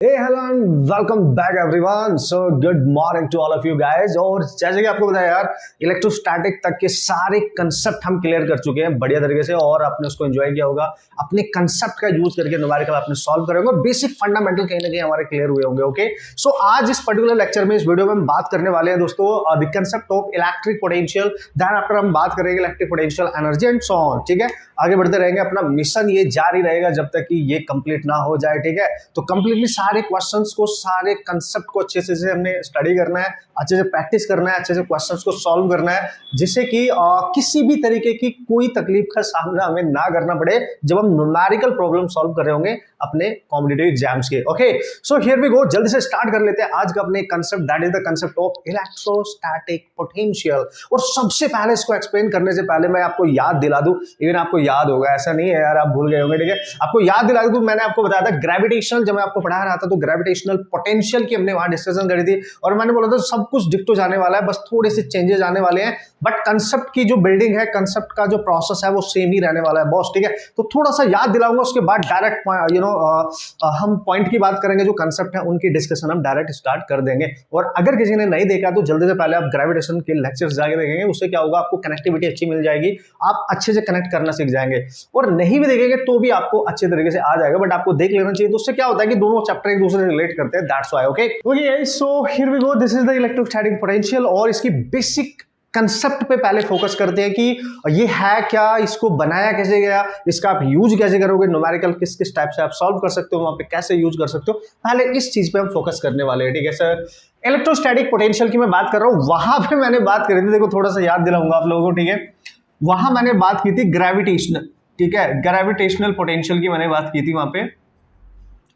Hello and welcome back everyone. So good morning to all of you guys. और जैसे कि आपको बताया यार, इलेक्ट्रोस्टैटिक तक के सारे कंसेप्ट हम क्लियर कर चुके हैं बढ़िया तरीके से, और आपने उसको एंजॉय किया होगा। अपने कंसेप्ट का यूज करके न्यूमेरिकल आपने सॉल्व करे होंगे, बेसिक फंडामेंटल कहीं ना कहीं हमारे क्लियर हुए होंगे। ओके, सो आज इस पर्टिकुलर लेक्चर में, इस वीडियो में हम बात करने वाले हैं दोस्तों the concept of electric potential. Then after हम बात करेंगे electric potential energy and so on. ठीक है, आगे बढ़ते रहेंगे, अपना मिशन ये जारी रहेगा जब तक कि ये कंप्लीट ना हो जाए। ठीक है, तो कंप्लीटली सारे क्वेश्चंस को, सारे कंसेप्ट को अच्छे से हमने स्टडी करना है, अच्छे से प्रैक्टिस करना है, अच्छे से क्वेश्चंस को सॉल्व करना है, जिससे कि किसी भी तरीके की कोई तकलीफ का सामना हमें ना करना पड़े जब हम न्यूमेरिकल प्रॉब्लम सॉल्व कर रहे होंगे अपने कॉम्पिटिटिव एग्जाम्स के। Okay, so here we go, जल्दी से स्टार्ट कर लेते हैं आज का अपने concept, that is the concept of electrostatic potential. और सबसे पहले इसको एक्सप्लेन करने से पहले मैं आपको याद दिला दूं, इवन आपको याद होगा, ऐसा नहीं है यार आप भूल गए होंगे। ठीक है, आपको याद दिला दूं, मैंने आपको बताया था ग्रेविटेशनल, जब मैं आपको पढ़ा रहा था तो ग्रेविटेशनल पोटेंशियल की हमने वहां डिस्कशन करी थी, और मैंने बोला था सब कुछ डिक्टो जाने वाला है, बस थोड़े से चेंजेस आने वाले हैं, बट कंसेप्ट की जो बिल्डिंग है, कंसेप्ट का जो प्रोसेस है वो सेम ही रहने वाला है बॉस। ठीक है, तो थोड़ा सा याद दिलाऊंगा, उसके बाद डायरेक्ट हम पॉइंट की बात करेंगे, जो कंसेप्ट है उनकी डिस्कशन हम डायरेक्ट स्टार्ट कर देंगे। और अगर किसी ने नहीं देखा तो जल्दी से पहले आप ग्रेविटेशन के लेक्चर्स जाके देखेंगे, उससे क्या होगा, आपको कनेक्टिविटी अच्छी मिल जाएगी, आप अच्छे से कनेक्ट करना सीख जाएंगे। और नहीं भी देखेंगे तो भी आपको अच्छे तरीके से आ जाएगा, बट आपको देख लेना चाहिए, तो उससे क्या होता है कि दोनों चैप्टर एक दूसरे से रिलेट करते हैं, that's why. Okay, so here we go, this is the electrostatic potential. और इसकी बेसिक कंसेप्ट पे पहले फोकस करते हैं कि ये है क्या, इसको बनाया कैसे गया, इसका आप यूज कैसे करोगे, न्यूमेरिकल किस किस टाइप से आप सॉल्व कर सकते हो, वहां पे कैसे यूज कर सकते हो, पहले इस चीज पे हम फोकस करने वाले हैं। ठीक है सर, इलेक्ट्रोस्टैटिक पोटेंशियल की मैं बात कर रहा हूं, वहां पे मैंने बात करी थी, देखो थोड़ा सा याद दिलाऊंगा आप लोगों को। ठीक है, वहां मैंने बात की थी ग्रेविटेशनल, ठीक है, ग्रेविटेशनल पोटेंशियल की मैंने बात की थी वहां पे।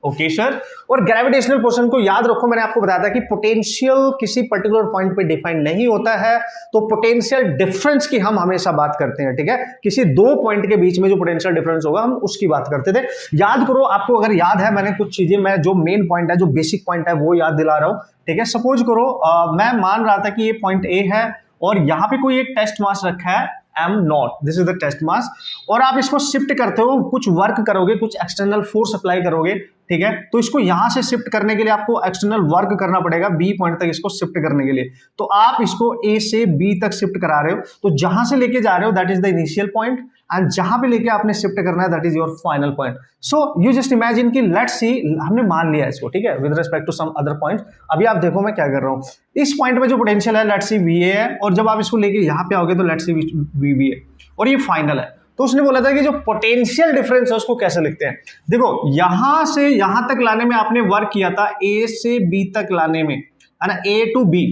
ओके सर, और ग्रेविटेशनल पोर्शन को याद रखो, मैंने आपको बताया था कि पोटेंशियल किसी पर्टिकुलर पॉइंट पे डिफाइन नहीं होता है, तो पोटेंशियल डिफरेंस की हम हमेशा बात करते हैं। ठीक है, किसी दो पॉइंट के बीच में जो पोटेंशियल डिफरेंस होगा हम उसकी बात करते थे। याद करो, आपको अगर याद है, मैंने कुछ चीजें, मैं जो मेन पॉइंट है, जो बेसिक पॉइंट है वो याद दिला रहा हूं। ठीक है, सपोज करो मैं मान रहा था कि ये पॉइंट ए है और यहां पे कोई एक टेस्ट मास रखा है m0, this is the test mass, और आप इसको शिफ्ट करते हो, कुछ वर्क करोगे, कुछ एक्सटर्नल फोर्स अप्लाई करोगे। ठीक है, तो इसको यहां से शिफ्ट करने के लिए आपको एक्सटर्नल वर्क करना पड़ेगा बी पॉइंट तक, इसको शिफ्ट करने के लिए। तो आप इसको ए से बी तक शिफ्ट करा रहे हो, तो जहां से लेके जा रहे हो that is the initial point, and जहां पे लेके आपने शिफ्ट करना है that is your final point. So you just imagine कि लेट्स सी, हमने मान लिया इसको, ठीक है, with respect to some other point. अभी आप देखो मैं क्या कर रहा हूं, इस पॉइंट में जो पोटेंशियल है लेट्स सी वी है, और जब आप इसको लेके यहां पे आओगे तो लेट्स सी वी है, और ये फाइनल है। तो उसने बोला था कि जो पोटेंशियल डिफरेंस है उसको कैसे लिखते हैं। देखो, यहां से यहां तक लाने में आपने वर्क किया था, ए से बी तक लाने में, है ना, ए टू बी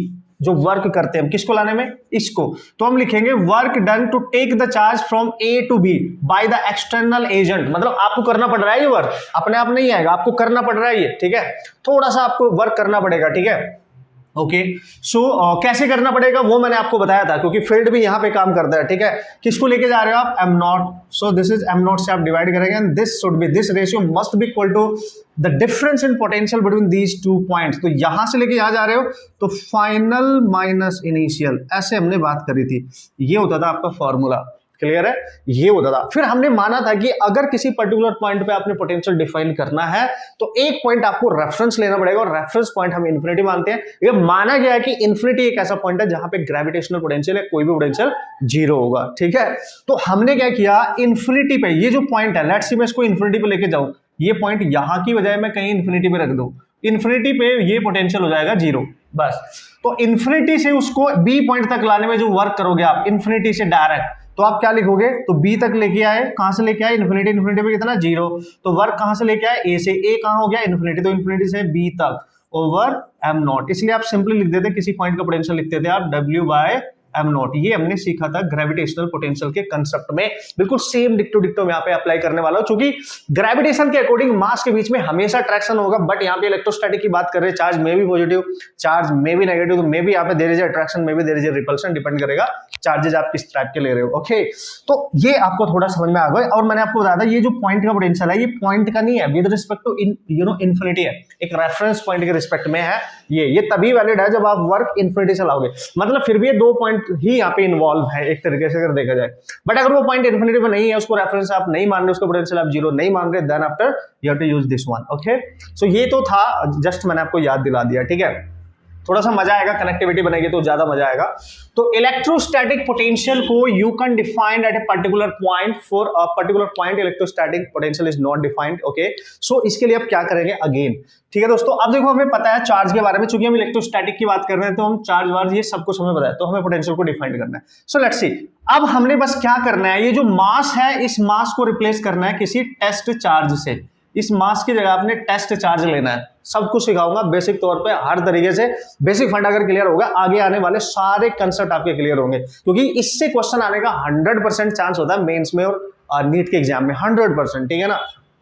जो वर्क करते हैं हम, किसको लाने में, इसको, तो हम लिखेंगे work done to take the charge from A to B by the external agent. मतलब आपको करना पड़ रहा है ये वर्क, अपने आप नहीं आएगा, आपको करना पड़ रहा है ये। ठीक है, थोड़ा सा आपको वर्क करना पड़ेगा। ठीक है, ओके, सो कैसे करना पड़ेगा वो मैंने आपको बताया था, क्योंकि फील्ड भी यहां पे काम करता है। ठीक है, किसको लेके जा रहे हो आप, m0, so this is m0 से आप डिवाइड करेंगे, and this should be, this ratio must be equal to the difference in potential between these two points. तो यहां से लेके यहां जा रहे हो तो फाइनल माइनस इनिशियल, ऐसे हमने बात करी थी, ये होता था आपका फॉर्मूला। क्लियर है, ये होता था। फिर हमने माना था कि अगर किसी पर्टिकुलर पॉइंट पे आपने पोटेंशियल डिफाइन करना है तो एक पॉइंट आपको रेफरेंस लेना पड़ेगा, और रेफरेंस पॉइंट हम इन्फिनिटी मानते हैं। ये माना गया है कि इन्फिनिटी एक ऐसा पॉइंट है जहां पे ग्रेविटेशनल पोटेंशियल है, कोई भी पोटेंशियल जीरो होगा। ठीक है, तो हमने क्या किया, इन्फिनिटी पे ये जो पॉइंट है, लेट्स सी मैं इसको इन्फिनिटी पे लेके जाऊं, ये पॉइंट यहां की बजाय मैं कहीं इन्फिनिटी पे रख दूं, इन्फिनिटी पे ये पोटेंशियल हो जाएगा जीरो, बस। तो इन्फिनिटी से उसको बी पॉइंट तक लाने में जो वर्क करोगे आप, इन्फिनिटी से डायरेक्ट, तो आप क्या लिखोगे, तो बी तक लेके आए, कहां से लेके आए, इन्फिनिटी, इन्फिनिटी पे कितना, जीरो, तो वर्क कहां से लेके आए, ए से, ए कहां हो गया, इन्फिनिटी, तो इन्फिनिटी से बी तक ओवर m0। इसलिए आप सिंपली लिख देते, किसी पॉइंट का पोटेंशियल लिखते थे आप w बाय m0। ये हमने सीखा था ग्रेविटेशनल पोटेंशियल के कंसेप्ट में, बिल्कुल सेम डिक्टो डिक्टो मैं यहाँ पे अप्लाई करने वाला हूं, क्योंकि ग्रेविटेशन के अकॉर्डिंग मास के बीच में हमेशा अट्रैक्शन होगा, बट यहाँ पे इलेक्ट्रोस्टैटिक की बात कर रहे हैं, चार्ज में भी पॉजिटिव, चार्ज में भी नेगेटिव, तो मे भी यहाँ पे देयर इज अट्रैक्शन, मे भी देयर इज रिपल्शन, डिपेंड करेगा चार्जेस आप किस टाइप के ले रहे हो। ओके, तो ये आपको थोड़ा समझ में आ गया। और मैंने आपको बताया था ये जो पॉइंट का पोटेंशियल है, ये पॉइंट का नहीं है, विद रिस्पेक्ट टू इन्फिनिटी है, एक रेफरेंस पॉइंट के रिस्पेक्ट में है, ये तभी वैलिड है जब आप वर्क इन्फिनिटी से लाओगे, मतलब फिर भी ये 2 पॉइंट ही यहाँ पे इन्वॉल्व है एक तरीके से अगर देखा जाए। बट अगर वो पॉइंट इन्फिनिटी पे नहीं है, उसको रेफरेंस आप नहीं मान रहे, उसको पोटेंशियल आप 0 नहीं मान रहे, then after you have to use this one. Okay, so ये तो था, जस्ट मैंने आपको याद दिला दिया, ठीक है। थोड़ा सा मजा आएगा, कनेक्टिविटी बनेगी तो ज्यादा मजा आएगा। तो इलेक्ट्रोस्टैटिक पोटेंशियल को you can define at a particular point, for a particular point electrostatic potential is not defined. Okay, so इसके लिए आप क्या करेंगे अगेन, ठीक है दोस्तों। अब देखो हमें पता है चार्ज के बारे में, चूंकि हम इलेक्ट्रोस्टैटिक की बात कर रहे हैं तो हम चार्ज वार्ज ये सब कुछ हमें पता है, तो हमें पोटेंशियल को डिफाइन करना है। सो लेट्स सी, अब हमने बस क्या करना है, ये जो मास है इस मास को रिप्लेस करना है किसी टेस्ट चार्ज से। इस मास की जगह आपने टेस्ट चार्ज लेना है। सब कुछ सिखाऊंगा बेसिक तौर पे, हर तरीके से। बेसिक फंड अगर क्लियर होगा, आगे आने वाले सारे कंसेप्ट आपके क्लियर होंगे, क्योंकि इससे क्वेश्चन आने का 100% चांस होता है मेंस में और नीट के एग्जाम में, 100%, ठीक है ना,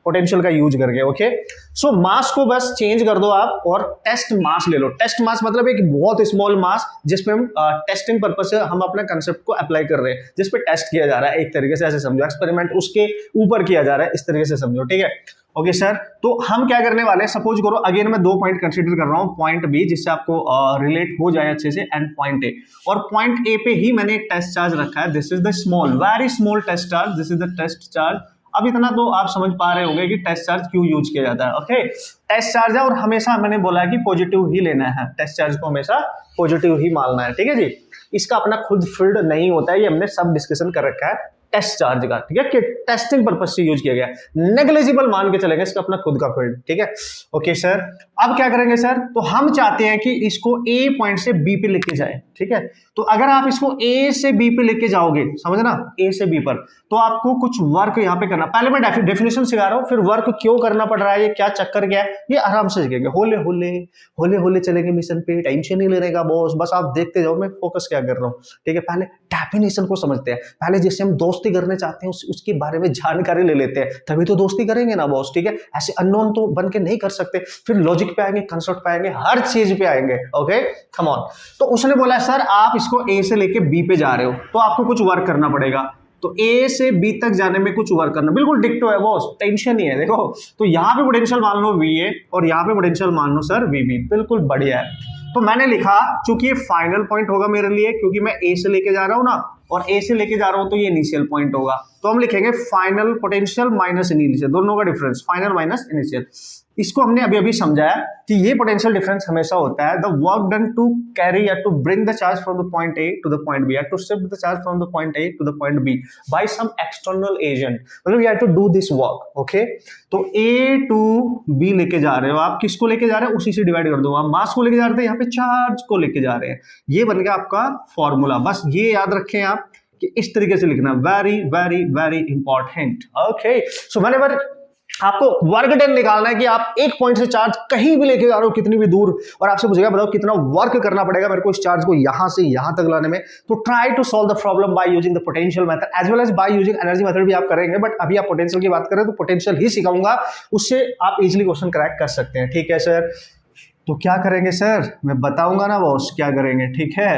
पोटेंशियल का यूज करके। ओके, सो मास को बस चेंज कर दो आप और टेस्ट मास ले लो। टेस्ट मास मतलब एक बहुत स्मॉल मास जिसपे हम टेस्टिंग पर्पज से हम अपने कंसेप्ट को अप्लाई कर रहे हैं, जिसपे टेस्ट किया जा रहा है, एक तरीके से ऐसे समझो, एक्सपेरिमेंट उसके ऊपर किया जा रहा है, इस तरीके से समझो, ठीक है। ओके सर, तो हम क्या करने वाले हैं, सपोज करो अगेन मैं 2 पॉइंट कंसीडर कर रहा हूं, पॉइंट बी जिससे आपको रिलेट हो जाए अच्छे से, एंड पॉइंट ए। और पॉइंट ए पे ही मैंने एक टेस्ट चार्ज रखा है, this is the small, very small test charge, this is the test charge. अब इतना तो आप समझ पा रहे होंगे कि टेस्ट चार्ज क्यों यूज किया जाता है। ओके, टेस्ट चार्ज है और हमेशा मैंने बोला है कि पॉजिटिव ही लेना है, टेस्ट चार्ज को हमेशा पॉजिटिव ही मानना है, ठीक है जी। इसका अपना खुद फील्ड नहीं होता है, ये हमने सब डिस्कशन कर रखा है टेस्ट चार्ज का, ठीक है, कि टेस्टिंग पर्पज से यूज किया गया, नेग्लिजिबल मान के चलेंगे, इसका अपना खुद का फील्ड, ठीक है। ओके सर, अब क्या करेंगे सर, तो हम चाहते हैं कि इसको ए पॉइंट से बी पे लेके जाए, ठीक है। तो अगर आप इसको ए से बी पे लेके जाओगे, समझना, ए से बी पर, तो आपको कुछ वर्क यहाँ पे करना। पहले मैं डेफिनेशन सिखा रहा हूँ, फिर वर्क क्यों करना पड़ रहा है, ये क्या चक्कर क्या है, ये आराम से सीखेंगे। होले होले होले होले चलेंगे मिशन पे, टेंशन नहीं लेने का बॉस, बस आप देखते जाओ मैं फोकस क्या कर रहा हूँ, ठीक है। पहले डेफिनेशन को समझते हैं, पहले जिससे हम दोस्ती करने चाहते हैं उसके बारे में जानकारी ले लेते हैं, तभी तो दोस्ती करेंगे ना बॉस, ठीक है। ऐसे अननोन तो बन के नहीं कर सकते, फिर लॉजिक पे आएंगे, कंसेप्ट पे आएंगे, हर चीज पे आएंगे। Okay, come on. तो उसने बोला सर आप इसको ए से लेके बी पे जा रहे हो, तो आपको कुछ वर्क करना पड़ेगा। तो ए से बी तक जाने में कुछ वर्क करना, बिल्कुल डिक्टो है बॉस, टेंशन नहीं है। देखो, तो यहाँ पे पोटेंशियल मान लो वी ए और यहाँ पे पोटेंशियल मान लो सर वी बी, बिल्कुल बढ़िया है। तो मैंने लिखा, चूंकि ये फाइनल पॉइंट होगा मेरे लिए, क्योंकि मैं ए से लेके जा रहा हूं ना, और ए से लेके जा रहा हूं तो ये इनिशियल पॉइंट होगा, तो हम लिखेंगे फाइनल पोटेंशियल माइनस इनिशियल, दोनों का डिफरेंस, फाइनल माइनस इनिशियल। इसको हमने अभी अभी समझाया कि ये पोटेंशियल डिफरेंस हमेशा होता है the work done to carry या to bring the charge from the point A to the point B, या to shift the charge from the point A to the point B by some external agent, मतलब you have to do this work. Okay, तो A to B लेके जा रहे हो आप, किसको लेके जा रहे हो, उसी से डिवाइड कर दो, आप मास को लेके जा रहे थे, यहाँ पे चार्ज को लेके जा रहे हैं। ये बन गया आपका फॉर्मूला, बस ये याद रखें आप कि इस तरीके से लिखना, very very very important. Okay, so मैंने आपको वर्क डन निकालना है कि आप एक पॉइंट से चार्ज कहीं भी लेके जा रहे हो, कितनी भी दूर, और आपसे पूछेगा बताओ कितना वर्क करना पड़ेगा मेरे को इस चार्ज को यहां से यहां तक लाने में। तो try to solve the problem by using the potential method as well as by using energy method भी आप करेंगे, बट अभी आप पोटेंशियल की बात करें तो पोटेंशियल ही सिखाऊंगा, उससे आप इजिली क्वेश्चन क्रैक कर सकते हैं, ठीक है सर। तो क्या करेंगे सर, मैं बताऊंगा ना बॉस क्या करेंगे, ठीक है।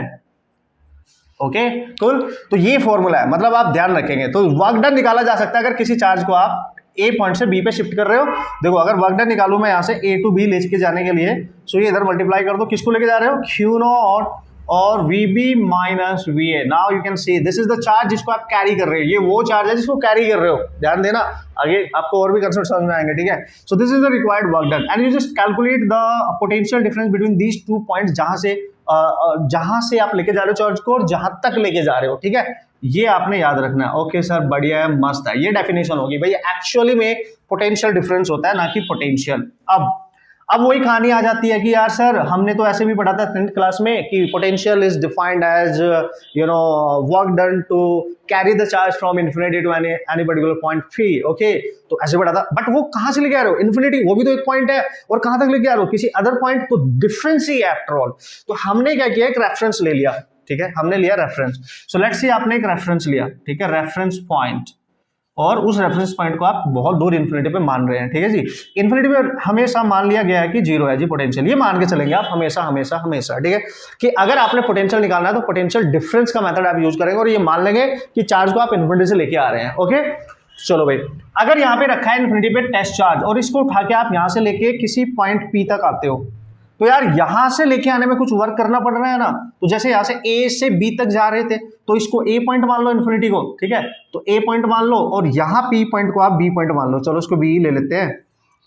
ओके कूल, तो ये फॉर्मूला है, मतलब आप ध्यान रखेंगे। तो वर्क डन निकाला जा सकता है अगर किसी चार्ज को आप ए पॉइंट से बी पे शिफ्ट कर रहे हो। देखो, अगर वर्क डन निकालू मैं यहाँ से ए टू बी लेके जाने के लिए, सो ये इधर मल्टीप्लाई कर दो, किसको लेके जा रहे हो, क्यू नॉट और V B minus V A. Now you can see this is the charge जिसको आप कैरी कर रहे हो, ये वो चार्ज है जिसको कैरी कर रहे हो, ध्यान देना, आगे आपको और भी कंसेप्ट समझ में आएंगे, ठीक है। So this is the required work done and you just calculate the potential difference between these 2 points, जहां से आप लेके जा रहे हो चार्ज को और जहां तक लेके जा रहे हो, ठीक है। ये आपने याद रखना है। ओके सर, बढ़िया है, मस्त है, ये डेफिनेशन होगी भाई। एक्चुअली में पोटेंशियल डिफरेंस होता है, ना कि पोटेंशियल। अब वही कहानी आ जाती है कि यार सर हमने तो ऐसे भी पढ़ा था 10th क्लास में कि potential is defined as work done to carry the charge from infinity to any particular point free. Okay, तो ऐसे पढ़ा था, बट वो कहां से लेके आ रहे हो, इन्फिनिटी, वो भी तो एक पॉइंट है, और कहां तक लेके आ रहे हो, किसी अदर पॉइंट, तो डिफरेंस ही है आफ्टर ऑल। तो हमने क्या किया, एक रेफरेंस ले लिया, ठीक है, हमने लिया रेफरेंस। सो लेट्स सी आपने एक रेफरेंस लिया, ठीक है, रेफरेंस पॉइंट, और उस रेफरेंस पॉइंट को आप बहुत दूर इन्फिनिटी पे मान रहे हैं, ठीक है जी। इन्फिनिटी पे हमेशा मान लिया गया है कि 0 है जी पोटेंशियल, ये मान के चलेंगे आप हमेशा हमेशा हमेशा, ठीक है। कि अगर आपने पोटेंशियल निकालना है तो पोटेंशियल डिफरेंस का मेथड आप यूज करेंगे, और ये मान लेंगे कि चार्ज को आप इन्फिनिटी से लेके आ रहे हैं। ओके, चलो भाई, अगर यहाँ पे रखा है इन्फिनिटी पे टेस्ट चार्ज, और इसको उठा के आप यहाँ से लेके किसी पॉइंट पी तक आते हो, तो यार यहां से लेके आने में कुछ वर्क करना पड़ रहा है ना। तो जैसे यहां से ए से बी तक जा रहे थे तो इसको ए पॉइंट मान लो इन्फिनिटी को, ठीक है, तो ए पॉइंट मान लो और यहां पी पॉइंट को आप बी पॉइंट मान लो, चलो इसको बी ले लेते हैं,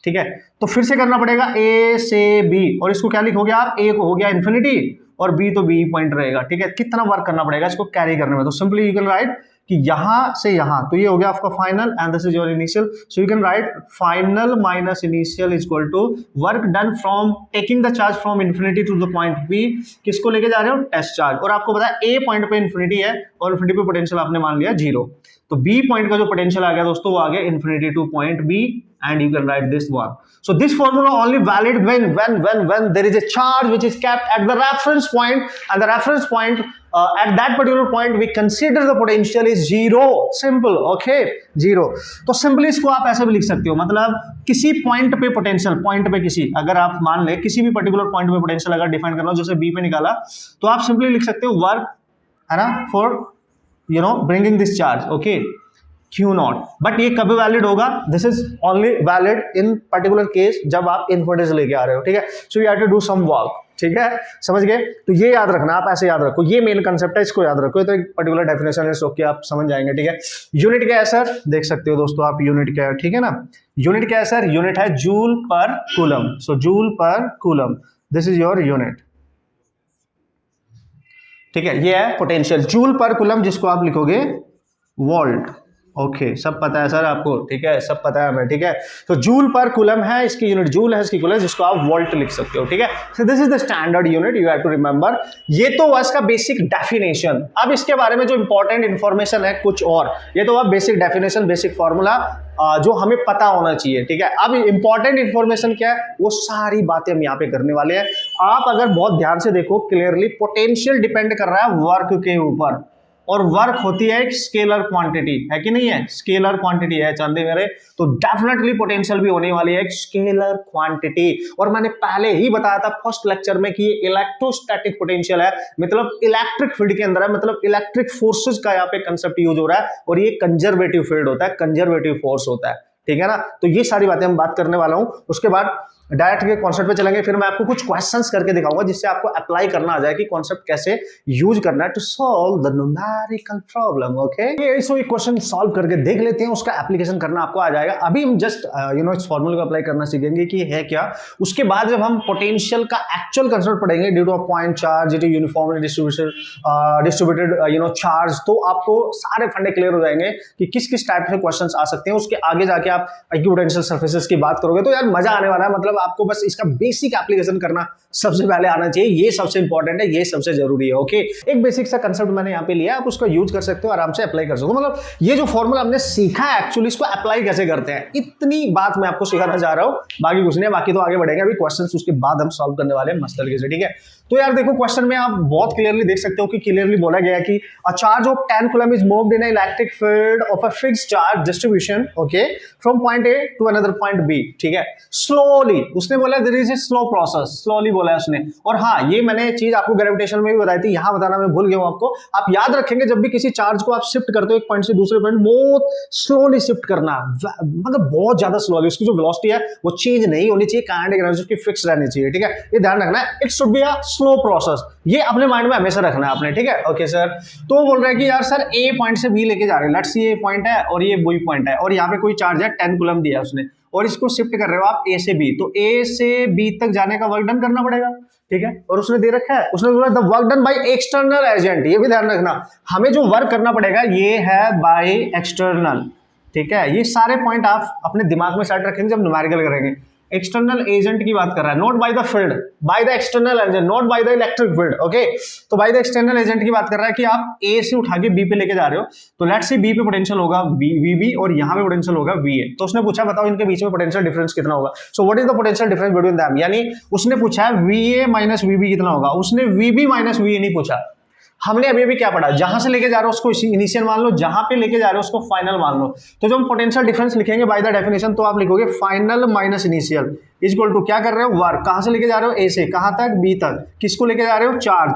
ठीक है। तो फिर से करना पड़ेगा ए से बी, और इसको क्या लिखोगे आप, ए को हो गया इन्फिनिटी और बी तो बी पॉइंट रहेगा, ठीक है। कितना वर्क करना पड़ेगा इसको कैरी करने में, तो सिंपली यू कैन राइट कि यहां से यहां, तो ये हो गया आपका final and this is your initial, so you can write final minus initial is equal to work done from taking the charge from infinity to the point B. किसको लेके जा रहे हो, टेस्ट चार्ज, और आपको पता है ए पॉइंट पे इन्फिनिटी है और इन्फिनिटी पे पोटेंशियल आपने मान लिया 0, तो बी पॉइंट का जो पोटेंशियल आ गया दोस्तों वो आ गया infinity to point B, and you can write this one. So this formula only valid when there is a charge which is kept at the reference point, and the reference point at that particular point we consider the potential is 0. Simple, okay, 0. तो simply इसको आप ऐसे भी लिख सकते हो, मतलब किसी पॉइंट पे पोटेंशियल, पॉइंट पे किसी, अगर आप मान ले किसी भी पर्टिकुलर पॉइंट पे पोटेंशियल अगर डिफाइन करना हो, जैसे बी पे निकाला, तो आप सिंपली लिख सकते हो वर्क, है ना, for you know bringing this charge, okay, क्यू नॉट। बट ये कभी वैलिड होगा, this is only valid in particular case जब आप इन्फिनिटी लेके आ रहे हो, ठीक है। So you have to do some work, ठीक है, समझ गए। तो ये याद रखना, आप ऐसे याद रखो, ये मेन कंसेप्ट है, इसको याद रखो, तो एक पर्टिकुलर डेफिनेशन है, सो कि आप समझ जाएंगे, ठीक है। यूनिट क्या है सर, देख सकते हो दोस्तों आप यूनिट क्या है, ठीक है ना। यूनिट क्या है सर, यूनिट है जूल पर कूलम, सो जूल पर coulomb, this is your unit, ठीक है। ये है पोटेंशियल जूल पर कूलम, जिसको आप लिखोगे वोल्ट, ओके सब पता है सर आपको, ठीक है, सब पता है हमें, ठीक है। तो जूल पर कूलम है, इसकी यूनिट जूल है, इसकी कूलम, जिसको आप वोल्ट लिख सकते हो, ठीक है। So this is the standard unit, you have to remember. ये तो हुआ इसका बेसिक डेफिनेशन। अब इसके बारे में जो इंपॉर्टेंट इंफॉर्मेशन है कुछ और, ये तो हुआ बेसिक डेफिनेशन, बेसिक फॉर्मूला जो हमें पता होना चाहिए, ठीक है। अब इंपॉर्टेंट इंफॉर्मेशन क्या है, वो सारी बातें हम यहाँ पे करने वाले हैं। आप अगर बहुत ध्यान से देखो क्लियरली, पोटेंशियल डिपेंड कर रहा है वर्क के ऊपर, और वर्क होती है एक स्केलर क्वांटिटी, है कि नहीं है, स्केलर क्वांटिटी है चांदे मेरे, तो डेफिनेटली पोटेंशियल भी होने वाली है एक स्केलर क्वांटिटी। और मैंने पहले ही बताया था फर्स्ट लेक्चर में कि ये इलेक्ट्रोस्टैटिक पोटेंशियल है, मतलब इलेक्ट्रिक फील्ड के अंदर है, मतलब इलेक्ट्रिक फोर्सेस का यहाँ पे कंसेप्ट यूज हो रहा है, और ये कंजर्वेटिव फील्ड होता है, कंजर्वेटिव फोर्स होता है, ठीक है ना। तो ये सारी बातें हम बात करने वाला हूं, उसके बाद डायरेक्ट के कॉन्सेप्ट पे चलेंगे, फिर मैं आपको कुछ क्वेश्चंस करके दिखाऊंगा जिससे आपको अप्लाई करना आ जाए कि कॉन्सेप्ट कैसे यूज करना है to solve the numerical problem, okay. ये सो एक क्वेश्चन सॉल्व करके देख लेते हैं, उसका एप्लीकेशन करना आपको आ जाएगा। अभी हम जस्ट यू नो इस फॉर्मूले को अप्लाई करना सीखेंगे कि है क्या, उसके बाद जब हम पोटेंशियल का एक्चुअल कंसेप्ट पढ़ेंगे, due to a point charge, due to uniformly distributed you know charge, तो आपको सारे फंडे क्लियर हो जाएंगे कि किस किस टाइप से क्वेश्चंस आ सकते हैं। उसके आगे जाके आप इक्विपोटेंशियल सरफेसेस की बात करोगे तो यार मजा आने वाला है, मतलब आपको बस इसका बेसिक एप्लीकेशन करना सबसे पहले आना चाहिए, ये सबसे इंपॉर्टेंट है, ये सबसे जरूरी है, ओके। एक बेसिक सा कंसेप्ट मैंने यहाँ पे लिया, आप उसको यूज कर सकते हो, आराम से अप्लाई कर सकते हो। मतलब ये जो फॉर्मूला हमने सीखा है एक्चुअली इसको अप्लाई कैसे करते हैं, इतनी बात मैं आपको सिखाना चाह रहा हूँ, बाकी कुछ नहीं, बाकी तो आगे बढ़ेंगे, अभी क्वेश्चन उसके बाद हम सॉल्व करने वाले हैं मस्त तरीके से, ठीक है। तो यार देखो क्वेश्चन में आप बहुत क्लियरली देख सकते हो कि क्लियरली बोला गया है कि a charge of 10 coulomb is moved in electric field of a fixed charge distribution, okay, from point A to another point B, ठीक है, स्लोली। उसने बोला there is a slow process, slowly बोला है उसने। और हाँ, ये मैंने चीज आपको ग्रेविटेशन में भी बताई थी, यहां बताना मैं भूल गया हूं आपको। आप याद रखेंगे जब भी किसी चार्ज को आप शिफ्ट करते हो एक पॉइंट से दूसरे पॉइंट, बहुत स्लोली शिफ्ट करना, मतलब बहुत ज्यादा स्लोली, उसकी जो वेलोसिटी है वो चेंज नहीं होनी चाहिए, काइनेटिक एनर्जी उसकी फिक्स रहनी चाहिए, ठीक है, ये ध्यान रखना है। It should be a slow process, ये अपने माइंड में हमेशा रखना है आपने, ठीक है, ओके सर। तो बोल रहा है कि यार सर ए पॉइंट से बी लेके जा रहे हैं, लेट्स सी ए पॉइंट है और ये बी पॉइंट है, और यहाँ पे कोई चार्ज है 10 कूलम दिया है उसने, और इसको शिफ्ट कर रहे हो आप ए से बी, तो ए से बी तक जाने का वर्क डन करना पड़ेगा, ठीक है। और उसने दे रखा है, उसने बोला the work done by external agent, ये भी ध्यान रखना, हमें जो वर्क करना पड़ेगा ये है बाय एक्सटर्नल, ठीक है। ये सारे पॉइंट आप अपने दिमाग में सेट रखेंगे जब न्यूमेरिकल करेंगे। एक्सटर्नल एजेंट की बात कर रहा है, not by the field, bye the external agent, not by the electric field, okay. तो बाय द एक्सटर्नल एजेंट की बात कर रहा है कि आप ए से उठा के बी पे लेके जा रहे हो, तो लेट्स सी बी पे पोटेंशियल होगा वी और यहाँ पे पोटेंशियल होगा वी ए। तो उसने पूछा बताओ इनके बीच में पोटेंशियल डिफरेंस कितना होगा, so what is the potential difference between them, यानी उसने पूछा है V A minus V B कितना होगा, उसने V B minus V A नहीं पूछा। हमने अभी भी क्या पढ़ा, जहां से लेके जा रहे हो उसको इनिशियल मान लो, जहां पे लेके जा रहे हो उसको फाइनल मान लो। तो जब हम पोटेंशियल डिफरेंस लिखेंगे बाय द डेफिनेशन, तो आप लिखोगे final minus initial is equal to क्या कर रहे हो, वर्क, कहां से लेके जा रहे हो ए से कहां तक, बी तक, किसको लेके जा रहे हो, चार्ज,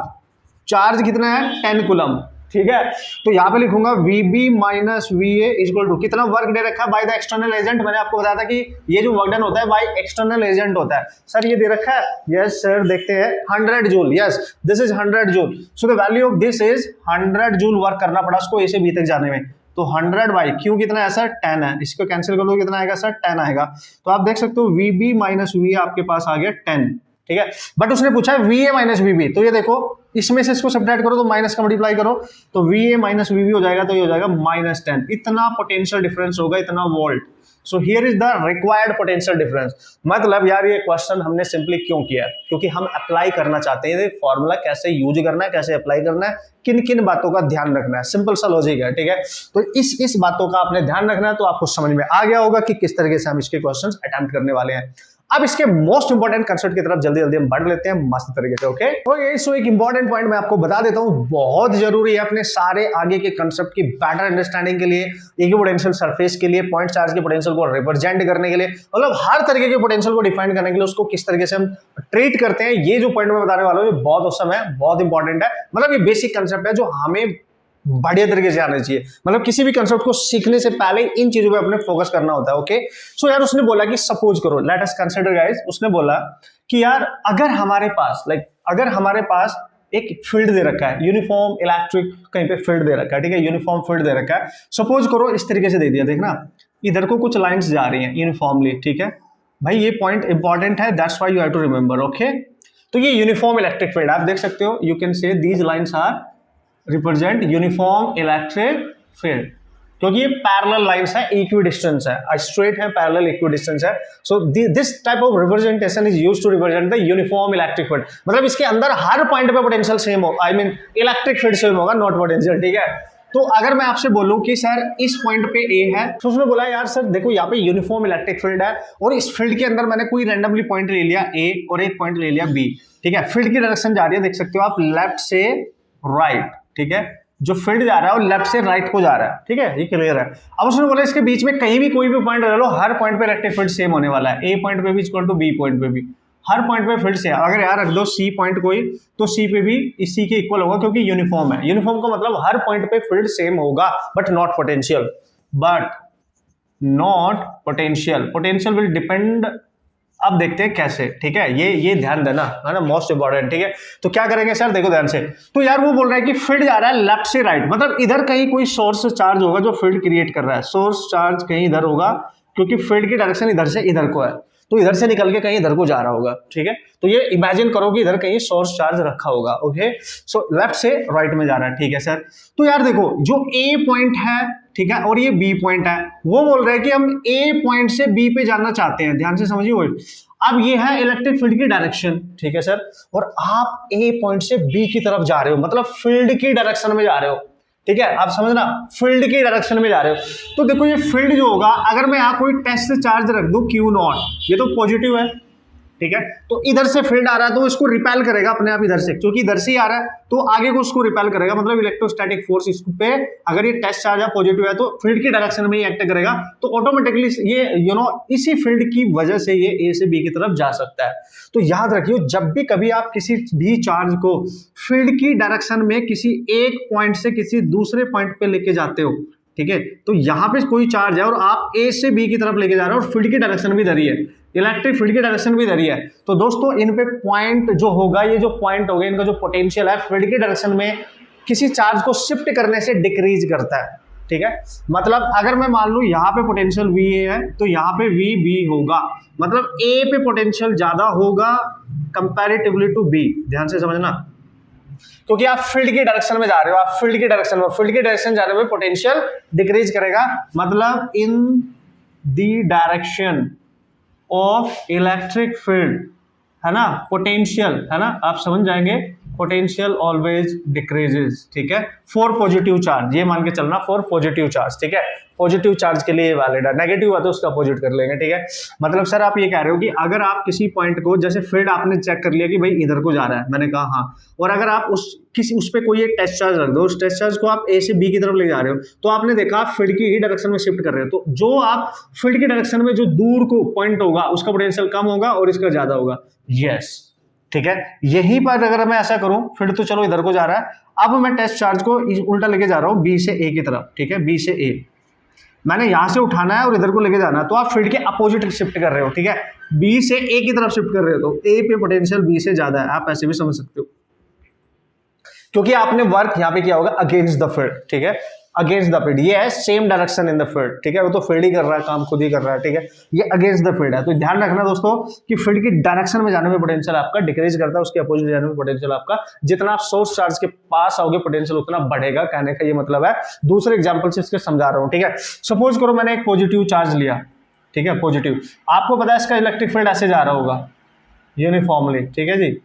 चार्ज कितना है 10 कूलम, ठीक है। तो यहाँ पे लिखूंगा VB minus VA equal to कितना वर्क दे रखा है बाय द एक्सटर्नल एजेंट। मैंने आपको बताया था कि ये जो वर्क डन होता है बाय एक्सटर्नल एजेंट होता है। सर ये दे रखा है, यस सर देखते हैं 100 joule, yes this is 100 joule. So the value of this is 100 joule work करना पड़ा उसको ए से बी तक जाने में। तो 100 बाई क्यू कितना है सर 10 है, इसको कैंसिल कर लो कितना आएगा सर 10 आएगा। तो आप देख सकते हो VB माइनस VA आपके पास आ गया 10, ठीक है। बट उसने पूछा है VA माइनस VB, तो ये देखो इसमें से इसको सब्ट्रैक्ट करो तो माइनस का मल्टीप्लाई करो तो VA माइनस VB हो जाएगा, तो ये हो जाएगा -10। इतना पोटेंशियल डिफरेंस होगा, इतना volt. So here is the required potential difference. मतलब यार ये क्वेश्चन हमने सिंपली क्यों किया, क्योंकि हम अप्लाई करना चाहते हैं फॉर्मूला कैसे यूज करना है, कैसे अप्लाई करना है, किन किन बातों का ध्यान रखना है। सिंपल सा लॉजिक है, ठीक है। तो इस बातों का आपने ध्यान रखना है, तो आपको समझ में आ गया होगा कि किस तरीके से हम इसके क्वेश्चन अटेम्प्ट करने वाले हैं। अब इसके मोस्ट इंपॉर्टेंट कंसेप्ट की तरफ जल्दी जल्दी हम बढ़ लेते हैं मस्त तरीके से, ओके। ओके सो एक इंपॉर्टेंट पॉइंट मैं आपको बता देता हूं, बहुत जरूरी है अपने सारे आगे के कंसेप्ट की बेटर अंडरस्टैंडिंग के लिए, एक ही पोटेंशियल सरफेस के लिए, पॉइंट चार्ज के पोटेंशियल को रिप्रेजेंट करने के लिए, मतलब हर तरीके के पोटेंशियल को डिफाइन करने के लिए उसको किस तरीके से हम ट्रीट करते हैं। ये जो पॉइंट मैं बताने वाला हूँ ये बहुत औसम है, बहुत इंपॉर्टेंट है। मतलब ये बेसिक कंसेप्ट है जो हमें बढ़िया तरीके से आना चाहिए। मतलब किसी भी कंसेप्ट को सीखने से पहले इन चीजों पे अपने फोकस करना होता है, ओके। सो यार उसने बोला कि सपोज करो, लेट अस कंसीडर गाइस, उसने बोला कि यार अगर हमारे पास अगर हमारे पास एक फील्ड दे रखा है, यूनिफॉर्म इलेक्ट्रिक कहीं पे फील्ड दे रखा है, ठीक है, यूनिफॉर्म फील्ड दे रखा है। सपोज करो इस तरीके से दे दिया, देखना इधर को कुछ लाइंस जा रही हैं यूनिफॉर्मली, ठीक है भाई, ये पॉइंट इंपॉर्टेंट है, that's why you have to remember, okay. तो ये यूनिफॉर्म इलेक्ट्रिक फील्ड आप देख सकते हो, you can say these lines are represent uniform electric field, क्योंकि ये पैरेलल लाइंस है, इक्विडिस्टेंस है, स्ट्रेट है, पैरेलल इक्विडिस्टेंस है। So this type of representation is used to represent the uniform electric field. मतलब इसके अंदर हर पॉइंट पे पोटेंशियल सेम हो, I mean electric field same होगा, नॉट पोटेंशियल, ठीक है। तो अगर मैं आपसे बोलूं कि सर इस पॉइंट पे ए है, तो उसने बोला यार सर देखो यहाँ पे यूनिफॉर्म इलेक्ट्रिक फील्ड है और इस फील्ड के अंदर मैंने कोई रैंडमली पॉइंट ले लिया ए और एक पॉइंट ले लिया बी, ठीक है। फील्ड की डायरेक्शन जा रही है, देख सकते हो आप, लेफ्ट से राइट, ठीक है। जो फील्ड जा रहा है वो लेफ्ट से राइट को जा रहा है, ठीक है, ये क्लियर है। अब उसने बोला इसके बीच में कहीं भी कोई भी पॉइंट ले लो, हर पॉइंट पे इलेक्ट्रिक फील्ड सेम होने वाला है, ए पॉइंट पे भी इक्वल टू बी पॉइंट पे भी, हर पॉइंट पे फील्ड से। अगर यार रख दो सी पॉइंट कोई, तो सी पे भी इसी के इक्वल होगा, क्योंकि यूनिफॉर्म है। यूनिफॉर्म का मतलब हर पॉइंट पे फील्ड सेम होगा, but not potential, potential will depend. अब देखते हैं कैसे, ठीक है, ये ध्यान देना है ना, मोस्ट इंपॉर्टेंट, ठीक है। तो क्या करेंगे सर, देखो ध्यान से। तो यार वो बोल रहा है कि फील्ड जा रहा है लेफ्ट से राइट, मतलब इधर कहीं कोई सोर्स चार्ज होगा जो फील्ड क्रिएट कर रहा है, सोर्स चार्ज कहीं इधर होगा, क्योंकि फील्ड की डायरेक्शन इधर से इधर को है, तो इधर से निकल के कहीं इधर को जा रहा होगा, ठीक है। तो ये इमेजिन करो कि इधर कहीं सोर्स चार्ज रखा होगा, ओके। सो लेफ्ट से राइट में जा रहा है, ठीक है सर। तो यार देखो जो ए पॉइंट है, ठीक है, और ये बी पॉइंट है, वो बोल रहे हैं कि हम ए पॉइंट से बी पे जाना चाहते हैं, ध्यान से समझिए वो। अब ये है इलेक्ट्रिक फील्ड की डायरेक्शन, ठीक है सर, और आप ए पॉइंट से बी की तरफ जा रहे हो, मतलब फील्ड की डायरेक्शन में जा रहे हो, ठीक है। आप समझना, फील्ड की डायरेक्शन में जा रहे हो। तो देखो ये फील्ड जो होगा, अगर मैं यहाँ कोई टेस्ट चार्ज रख दूं Q0, ये तो पॉजिटिव है, ठीक है। तो इधर से फील्ड आ रहा है तो इसको रिपेल करेगा अपने आप इधर से, क्योंकि इधर से ही आ रहा है तो आगे को उसको रिपेल करेगा। मतलब इलेक्ट्रोस्टैटिक फोर्स इस पे, अगर ये टेस्ट चार्ज है पॉजिटिव है तो फील्ड की डायरेक्शन में ही एक्ट करेगा, तो ऑटोमेटिकली ये इसी फील्ड की वजह से ये ए से बी की तरफ जा सकता है। तो याद रखिए, जब भी कभी आप किसी भी चार्ज को फील्ड की डायरेक्शन में किसी एक पॉइंट से किसी दूसरे पॉइंट पे लेके जाते हो, ठीक है, तो यहाँ पे कोई चार्ज है और आप ए से बी की तरफ लेके जा रहे हो और फील्ड की डायरेक्शन भी धरी है, इलेक्ट्रिक फील्ड की डायरेक्शन भी धरी है, तो दोस्तों इन पे पॉइंट जो होगा, ये जो पॉइंट होगा, इनका जो पोटेंशियल है फील्ड की डायरेक्शन में किसी चार्ज को शिफ्ट करने से डिक्रीज करता है, ठीक है। मतलब अगर मैं मान लूं यहाँ पे पोटेंशियल VA है तो यहाँ पे VB होगा, मतलब A पे पोटेंशियल ज्यादा होगा कंपैरेटिवली टू B, ध्यान से समझना, क्योंकि आप फील्ड की डायरेक्शन में जा रहे हो, आप फील्ड की डायरेक्शन जाने में पोटेंशियल डिक्रीज करेगा, मतलब in the direction of electric field, है ना, पोटेंशियल, है ना, आप समझ जाएंगे, पोटेंशियल ऑलवेज डिक्रीजेस, ठीक है, फॉर पॉजिटिव चार्ज, ये मान के चलना फॉर पॉजिटिव चार्ज, ठीक है। पॉजिटिव चार्ज के लिए वैलिड है, नेगेटिव हुआ तो उसका अपोजिट कर लेंगे, ठीक है। मतलब सर आप ये कह रहे हो कि अगर आप किसी पॉइंट को, जैसे फील्ड आपने चेक कर लिया कि भाई इधर को जा रहा है, मैंने कहा हाँ, और अगर आप उस पे कोई एक टेस्ट चार्ज रख दो, उस टेस्ट चार्ज को आप ए से बी की तरफ ले जा रहे हो, तो आपने देखा आप फील्ड की ही डायरेक्शन में शिफ्ट कर रहे हो, तो जो आप फील्ड की डायरेक्शन में जो दूर को पॉइंट होगा उसका पोटेंशियल कम होगा और इसका ज्यादा होगा, यस, ठीक है। यहीं पर अगर मैं ऐसा करूं, फिर तो चलो इधर को जा रहा है, अब मैं टेस्ट चार्ज को उल्टा लेके जा रहा हूं बी से ए की तरफ, ठीक है, बी से ए मैंने यहां से उठाना है और इधर को लेके जाना है, तो आप फील्ड के अपोजिट शिफ्ट कर रहे हो, ठीक है, बी से ए की तरफ शिफ्ट कर रहे हो, तो ए पे पोटेंशियल बी से ज्यादा है, आप ऐसे भी समझ सकते हो, क्योंकि आपने वर्क यहां पे किया होगा अगेंस्ट द फील्ड, ठीक है, अगेंस्ट द फील्ड, ये है same direction in the field, ठीक है, वो तो फील्ड ही कर रहा है, काम खुद ही कर रहा है, ठीक है, ये अगेंस्ट द फील्ड है। तो ध्यान रखना दोस्तों कि फील्ड की डायरेक्शन में जाने में पोटेंशियल आपका डिक्रीज करता है, उसके अपोजिट जाने में पोटेंशियल आपका, जितना आप सोर्स चार्ज के पास आओगे पोटेंशियल उतना बढ़ेगा, कहने का ये मतलब है। दूसरे एग्जांपल से इसके समझा रहा हूं, ठीक है। सपोज करो मैंने एक पॉजिटिव चार्ज लिया, ठीक है, पॉजिटिव, आपको पता है इसका इलेक्ट्रिक फील्ड ऐसे जा रहा होगा यूनिफॉर्मली, ठीक है जी,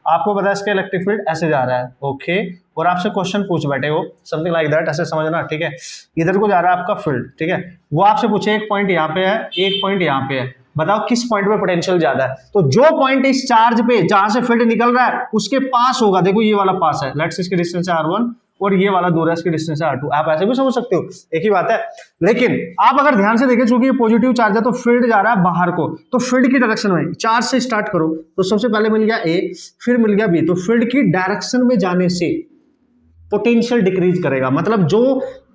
आपको पता है इसका इलेक्ट्रिक फील्ड ऐसे जा रहा है, ओके, और आपसे क्वेश्चन पूछ बैठे हो समथिंग लाइक दैट, ऐसे समझना, ठीक है, इधर को जा रहा है आपका फील्ड, ठीक है, वो आपसे पूछे एक पॉइंट यहाँ पे है, एक पॉइंट यहाँ पे है, बताओ किस पॉइंट पे पोटेंशियल ज्यादा है। तो जो पॉइंट इस चार्ज पे जहां से फील्ड निकल रहा है उसके पास होगा, देखो ये वाला पास है, लेट्स इसकी डिस्टेंस है r1 और ये वाला दूर है, इसकी डिस्टेंस है r2, आप ऐसे भी समझ सकते हो, एक ही बात है। लेकिन आप अगर ध्यान से देखें, चूंकि ये पॉजिटिव चार्ज है तो फील्ड जा रहा है बाहर को, तो फील्ड की डायरेक्शन में चार्ज से स्टार्ट करो, तो सबसे पहले मिल गया ए, फिर मिल गया बी, तो फील्ड की डायरेक्शन में जाने से पोटेंशियल डिक्रीज करेगा, मतलब जो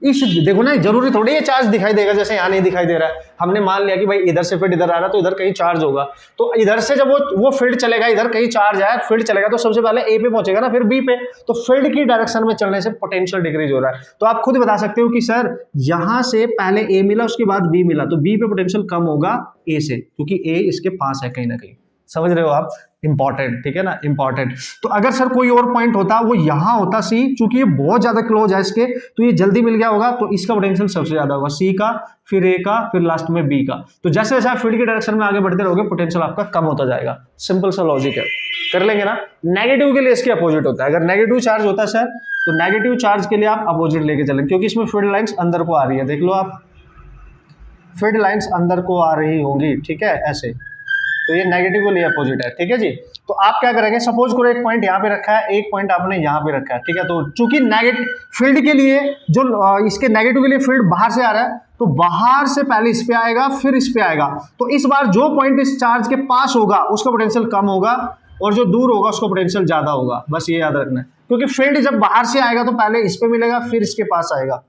इस, देखो ना, जरूरी थोड़ी ये चार्ज दिखाई देगा जैसे यहाँ नहीं दिखाई दे रहा है, हमने मान लिया कि भाई इधर से फील्ड इधर आ रहा है तो इधर कहीं चार्ज होगा, तो इधर से जब वो फील्ड चलेगा, इधर कहीं चार्ज है, फील्ड चलेगा तो सबसे पहले ए पे पहुंचेगा ना, फिर बी पे, तो फील्ड की डायरेक्शन में चलने से पोटेंशियल डिक्रीज हो रहा है। तो आप खुद बता सकते हो कि सर यहां से पहले ए मिला उसके बाद बी मिला, तो बी पे पोटेंशियल कम होगा ए से, क्योंकि ए इसके पास है कहीं ना कहीं, समझ रहे हो आप, इंपॉर्टेंट, ठीक है ना, इंपॉर्टेंट। तो अगर सर कोई और पॉइंट होता, वो यहां होता सी, चूंकि ये बहुत ज्यादा क्लोज है इसके, तो ये जल्दी मिल गया होगा, तो इसका पोटेंशियल सबसे ज्यादा होगा, सी का, फिर ए का, फिर लास्ट में बी का। तो जैसे जैसे आप फील्ड की डायरेक्शन में आगे बढ़ते रहोगे पोटेंशियल आपका कम होता जाएगा, सिंपल सा लॉजिक है, कर लेंगे ना। नेगेटिव के लिए इसके अपोजिट होता है, अगर नेगेटिव चार्ज होता है सर, तो नेगेटिव चार्ज के लिए आप अपोजिट लेके चलेंगे, क्योंकि इसमें फील्ड लाइन्स अंदर को आ रही है, देख लो आप, फील्ड लाइन्स अंदर को आ रही होंगी, ठीक है, ऐसे, तो ये नेगेटिव के लिए अपोजिट है, ठीक है जी। तो आप क्या करेंगे, सपोज करो एक पॉइंट यहाँ पे रखा है, एक पॉइंट आपने यहाँ पे रखा है, ठीक है, तो चूंकि नेगेटिव फील्ड के लिए जो इसके नेगेटिव के लिए फील्ड बाहर से आ रहा है, तो बाहर से पहले इस पे आएगा फिर इस पे आएगा, तो इस बार जो पॉइंट इस चार्ज के पास होगा उसका पोटेंशियल कम होगा और जो दूर होगा उसका पोटेंशियल ज्यादा होगा, बस ये याद रखना है, क्योंकि फील्ड जब बाहर से आएगा तो पहले इस पे मिलेगा फिर इसके पास आएगा,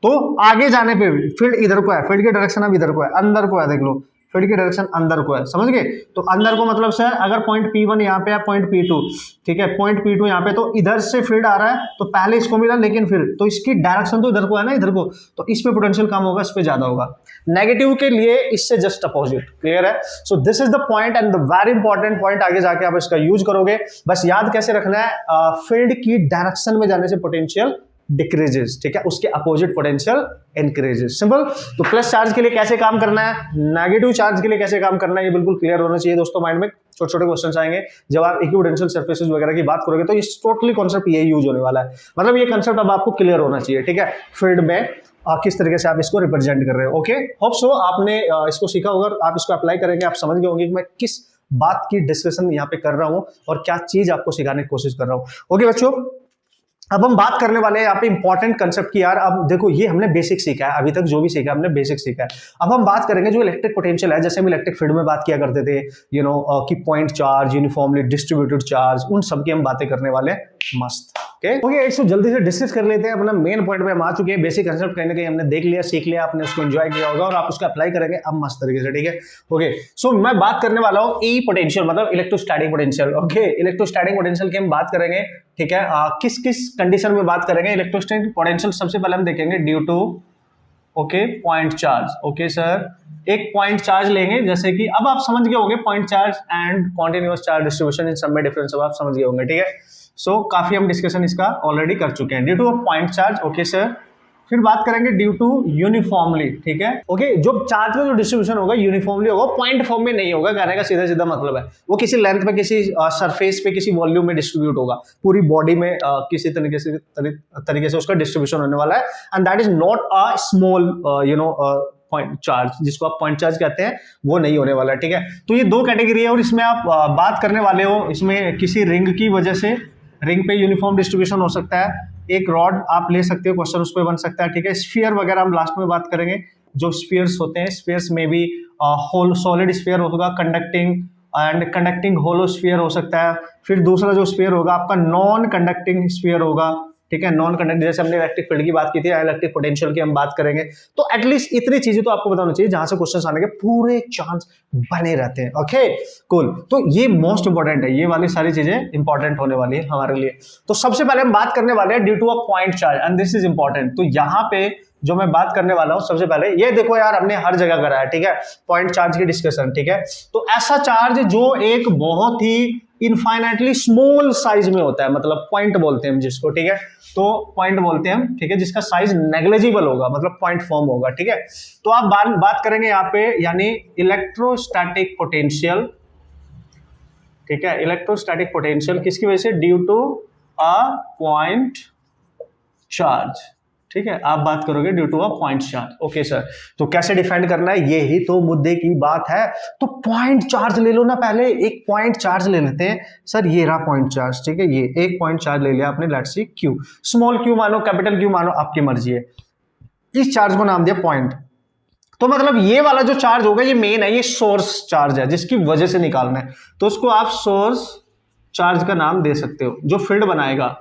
तो आगे जाने पे भी फील्ड इधर को है, फील्ड की डायरेक्शन अब इधर को है, अंदर को है, देख लो फील्ड की डायरेक्शन अंदर को है, समझ गए। तो अंदर को मतलब सर अगर पॉइंट P1 यहाँ पे है, पॉइंट P2, ठीक है, पॉइंट P2 यहाँ पे, तो इधर से फील्ड आ रहा है, तो पहले इसको मिला लेकिन फिर, तो इसकी डायरेक्शन तो इधर को है ना, इधर को, तो इस पे पोटेंशियल कम होगा, इस पे ज्यादा होगा। नेगेटिव के लिए इससे जस्ट अपोजिट, क्लियर है। So this is the point and the very important point, आगे जाके आप इसका यूज करोगे, बस याद कैसे रखना है, फील्ड की डायरेक्शन में जाने से पोटेंशियल डिक्रीजेस, ठीक है, उसके अपोजिट पोटेंशियल इंक्रीजेस, सिंपल। तो प्लस चार्ज के लिए कैसे काम करना है, नेगेटिव चार्ज के लिए कैसे काम करना है, ये बिल्कुल क्लियर होना चाहिए दोस्तों माइंड में। छोटे छोटे क्वेश्चंस आएंगे जब आप इक्विपोटेंशियल सरफेसेस वगैरह की बात करोगे, तो ये टोटली कॉन्सेप्ट यही यूज होने वाला है, मतलब ये कंसेप्ट अब आपको क्लियर होना चाहिए, ठीक है, फील्ड में किस तरीके से आप इसको रिप्रेजेंट कर रहे हो। ओके, होप सो आपने इसको सीखा होगा, आप इसको अप्लाई करेंगे, आप समझ गए होंगे कि मैं किस बात की डिस्कशन यहाँ पे कर रहा हूँ और क्या चीज आपको सिखाने की कोशिश कर रहा हूँ। ओके बच्चों, अब हम बात करने वाले हैं यहाँ पे इंपॉर्टेंट कंसेप्ट की यार। अब देखो ये हमने बेसिक सीखा है, अभी तक जो भी सीखा है हमने बेसिक सीखा है। अब हम बात करेंगे जो इलेक्ट्रिक पोटेंशियल है, जैसे हम इलेक्ट्रिक फील्ड में बात किया करते थे, यू नो कि point charge, uniformly distributed charge, उन सब की हम बातें करने वाले हैं। मस्त, ओके, इसको जल्दी से डिस्कस कर लेते हैं। अपना मेन पॉइंट पे हम आ चुके हैं, बेसिक कंसेप्ट कहीं ना कहीं हमने देख लिया, सीख लिया, आपने उसको एंजॉय किया होगा और आप उसको अप्लाई करेंगे अब मस्त तरीके से, ठीक है। ओके, सो मैं बात करने वाला हूँ ई पोटेंशियल, मतलब electrostatic potential. Okay, electrostatic potential की हम बात करेंगे, ठीक है, किस किस कंडीशन में बात करेंगे इलेक्ट्रोस्टैटिक पोटेंशियल। सबसे पहले हम देखेंगे due to, okay, point charge. Okay sir, एक पॉइंट चार्ज लेंगे, जैसे कि अब आप समझ गए होंगे point charge and continuous charge distribution इन सब में डिफरेंस अब आप समझ गए होंगे, ठीक है। सो काफी हम डिस्कशन इसका ऑलरेडी कर चुके हैं। Due two point charge, okay sir. फिर बात करेंगे ड्यू टू यूनिफॉर्मली, ठीक है। ओके, जो चार्ज में जो डिस्ट्रीब्यूशन होगा यूनिफॉर्मली होगा, पॉइंट फॉर्म में नहीं होगा, कहने का सीधा सीधा मतलब है वो किसी लेंथ पे, किसी सरफेस पे, किसी वॉल्यूम में डिस्ट्रीब्यूट होगा, पूरी बॉडी में किसी तरीके से उसका डिस्ट्रीब्यूशन होने वाला है। And that is not a small you know point charge, जिसको आप पॉइंट चार्ज कहते हैं, वो नहीं होने वाला, ठीक है। तो ये दो कैटेगरी है और इसमें आप बात करने वाले हो, इसमें किसी रिंग की वजह से, रिंग पे यूनिफॉर्म डिस्ट्रीब्यूशन हो सकता है, एक रॉड आप ले सकते हो, क्वेश्चन उस पर बन सकता है, ठीक है। स्फीयर वगैरह हम लास्ट में बात करेंगे, जो स्फीयर्स होते हैं, स्फीयर्स में भी होल सॉलिड स्फीयर होगा, conducting and conducting hollow sphere हो सकता है। फिर दूसरा जो स्फीयर होगा आपका नॉन कंडक्टिंग स्फीयर होगा, ठीक है, नॉन कंडक्टिंग, जैसे हमने इलेक्ट्रिक फील्ड की बात की थी, इलेक्ट्रिक पोटेंशियल की हम बात करेंगे। तो एटलीस्ट इतनी चीजें तो आपको बताना चाहिए जहां से क्वेश्चन आने के पूरे चांस बने रहते हैं। ओके कूल, तो ये मोस्ट इंपॉर्टेंट है, ये वाली सारी चीजें इंपॉर्टेंट होने वाली है हमारे लिए। तो सबसे पहले हम बात करने वाले हैं due to a point charge and this is important. तो यहाँ पे जो मैं बात करने वाला हूं सबसे पहले, ये देखो यार हमने हर जगह करा है, ठीक है, पॉइंट चार्ज की डिस्कशन, ठीक है। तो ऐसा चार्ज जो एक बहुत ही इनफाइनाइटली स्मॉल साइज में होता है, मतलब पॉइंट बोलते हैं हम जिसको, ठीक है, तो पॉइंट बोलते हैं हम, ठीक है, जिसका साइज नेग्लिजिबल होगा, मतलब पॉइंट फॉर्म होगा, ठीक है। तो आप बात करेंगे यहाँ पे यानी इलेक्ट्रोस्टैटिक पोटेंशियल, ठीक है, इलेक्ट्रोस्टैटिक पोटेंशियल किसकी वजह से, due to a point charge, ठीक है, आप बात करोगे due to a point charge. Okay sir, तो कैसे डिफाइन करना है, ये ही तो मुद्दे की बात है। तो पॉइंट चार्ज ले लो ना, पहले एक पॉइंट चार्ज ले लेते हैं। सर ये रहा पॉइंट चार्ज, ठीक है, ये एक पॉइंट चार्ज ले लिया आपने, let's see Q, small Q मानो कैपिटल क्यू मानो, आपकी मर्जी है। इस चार्ज को नाम दिया पॉइंट। तो मतलब ये वाला जो चार्ज होगा ये मेन है, ये सोर्स चार्ज है जिसकी वजह से निकालना है, तो उसको आप सोर्स चार्ज का नाम दे सकते हो, जो फील्ड बनाएगा,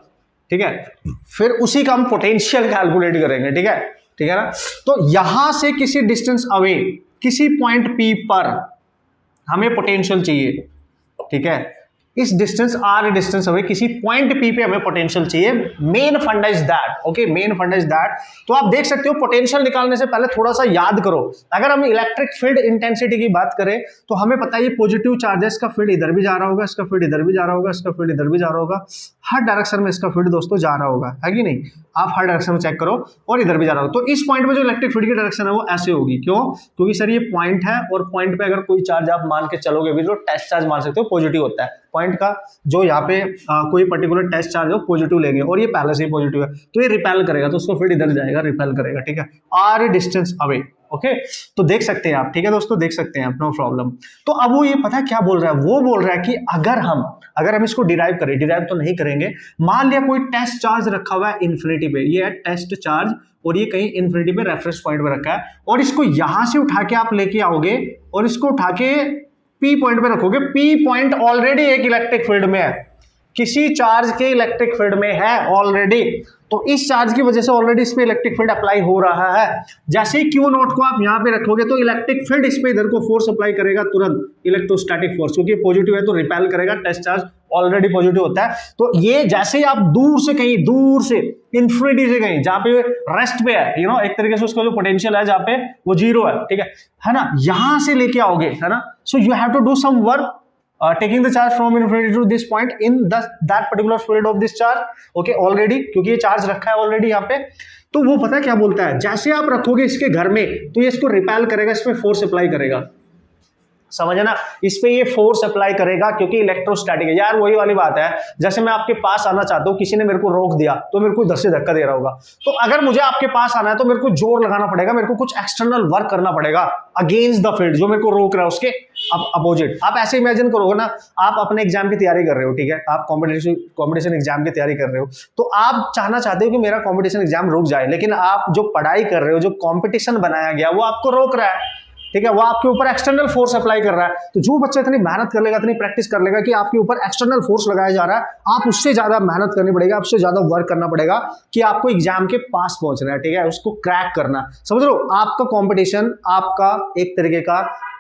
ठीक है। फिर उसी का हम पोटेंशियल कैलकुलेट करेंगे, ठीक है, ठीक है ना। तो यहां से किसी डिस्टेंस अवे, किसी पॉइंट पी पर हमें पोटेंशियल चाहिए, ठीक है, इस डिस्टेंस आर डिस्टेंस अवे किसी पॉइंट पी पे हमें पोटेंशियल चाहिए। मेन फंडा इज दैट, ओके, मेन फंडा इज दैट। तो आप देख सकते हो पोटेंशियल निकालने से पहले थोड़ा सा याद करो, अगर हम इलेक्ट्रिक फील्ड इंटेंसिटी की बात करें तो हमें पता है ये पॉजिटिव चार्ज है, इसका फील्ड इधर भी जा रहा होगा, इसका फील्ड इधर भी जा रहा होगा, इसका फील्ड इधर भी जा रहा होगा, हर डायरेक्शन में इसका फील्ड दोस्तों जा रहा होगा, है कि नहीं। आप हर डायरेक्शन में चेक करो, और इधर भी जा रहा होगा। तो इस पॉइंट में जो इलेक्ट्रिक फील्ड की डायरेक्शन है वो ऐसे होगी, क्यों, क्योंकि सर ये पॉइंट है, और पॉइंट पे अगर कोई चार्ज आप मान के चलोगे भी, जो टेस्ट चार्ज मान सकते हो पॉजिटिव होता है पॉइंट का, जो यहाँ पे कोई पर्टिकुलर टेस्ट चार्ज हो पॉजिटिव लेंगे, और ये पहले से ही पॉजिटिव है, तो ये रिपेल करेगा, तो उसको फील्ड इधर जाएगा, रिपेल करेगा, ठीक है, आर डिस्टेंस अवे। ओके, तो देख सकते हैं आप, ठीक है दोस्तों, देख सकते हैं आप, नो प्रॉब्लम। तो अब वो ये पता है क्या बोल रहा है, वो बोल रहा है कि अगर हम इसको डिराइव करें, डिराइव तो नहीं करेंगे, मान लिया कोई टेस्ट चार्ज रखा हुआ है इन्फिनिटी पे, ये है टेस्ट चार्ज, और ये कहीं इन्फिनिटी पे रेफरेंस पॉइंट पे रखा है, और इसको यहां से उठा के आप लेके आओगे और इसको उठा के पी पॉइंट पे रखोगे। पी पॉइंट ऑलरेडी एक इलेक्ट्रिक फील्ड में है, किसी चार्ज के इलेक्ट्रिक फील्ड में है ऑलरेडी, तो इस चार्ज की वजह से ऑलरेडी इस पे इलेक्ट्रिक फील्ड अप्लाई हो रहा है। जैसे ही क्यू नॉट को आप यहां पे रखोगे तो इलेक्ट्रिक फील्ड इस पे इधर को फोर्स अप्लाई करेगा तुरंत, इलेक्ट्रोस्टैटिक फोर्स, क्योंकि पॉजिटिव है तो रिपेल करेगा, टेस्ट चार्ज ऑलरेडी पॉजिटिव होता है। तो ये जैसे ही आप दूर से इंफिनिटी से कहीं जहां पे रेस्ट पे है, यू नो, एक तरीके से उसका जो पोटेंशियल है जहां पे वो जीरो है, ठीक है ना, यहां से लेके आओगे, है ना। So you have to do some work taking the charge from infinity to this point in that particular field of this charge, okay, already, क्योंकि ये चार्ज रखा है ऑलरेडी यहाँ पे। तो वो पता है क्या बोलता है, जैसे आप रखोगे इसके घर में तो ये इसको रिपेल करेगा, इसमें फोर्स अप्लाई करेगा, समझ है ना, इस पे ये फोर्स अप्लाई करेगा, क्योंकि इलेक्ट्रोस्टैटिक है यार। वही वाली बात है, जैसे मैं आपके पास आना चाहता हूं, किसी ने मेरे को रोक दिया तो मेरे को इधर से धक्का दे रहा होगा, तो अगर मुझे आपके पास आना है तो मेरे को जोर लगाना पड़ेगा, मेरे को कुछ एक्सटर्नल वर्क करना पड़ेगा अगेंस्ट द फील्ड जो मेरे को रोक रहा है, उसके अपोजिट। आप ऐसे इमेजिन करोगे ना, आप अपने एग्जाम की तैयारी कर रहे हो, ठीक है, आप कॉम्पिटिशन एग्जाम की तैयारी कर रहे हो, तो आप चाहना चाहते हो कि मेरा कॉम्पिटिशन एग्जाम रुक जाए, लेकिन आप जो पढ़ाई कर रहे हो, जो कॉम्पिटिशन बनाया गया वो आपको रोक रहा है, ठीक है, वो आपके ऊपर एक्सटर्नल फोर्स अप्लाई कर रहा है। तो जो बच्चा इतनी मेहनत कर लेगा, इतनी प्रैक्टिस कर लेगा कि आपके ऊपर एक्सटर्नल फोर्स लगाया जा रहा है, आप उससे ज्यादा मेहनत करनी पड़ेगी, आपसे ज्यादा वर्क करना पड़ेगा कि आपको एग्जाम के पास पहुंचना है, ठीक है, उसको क्रैक करना। समझ लो, आपका कॉम्पिटिशन आपका एक तरीके का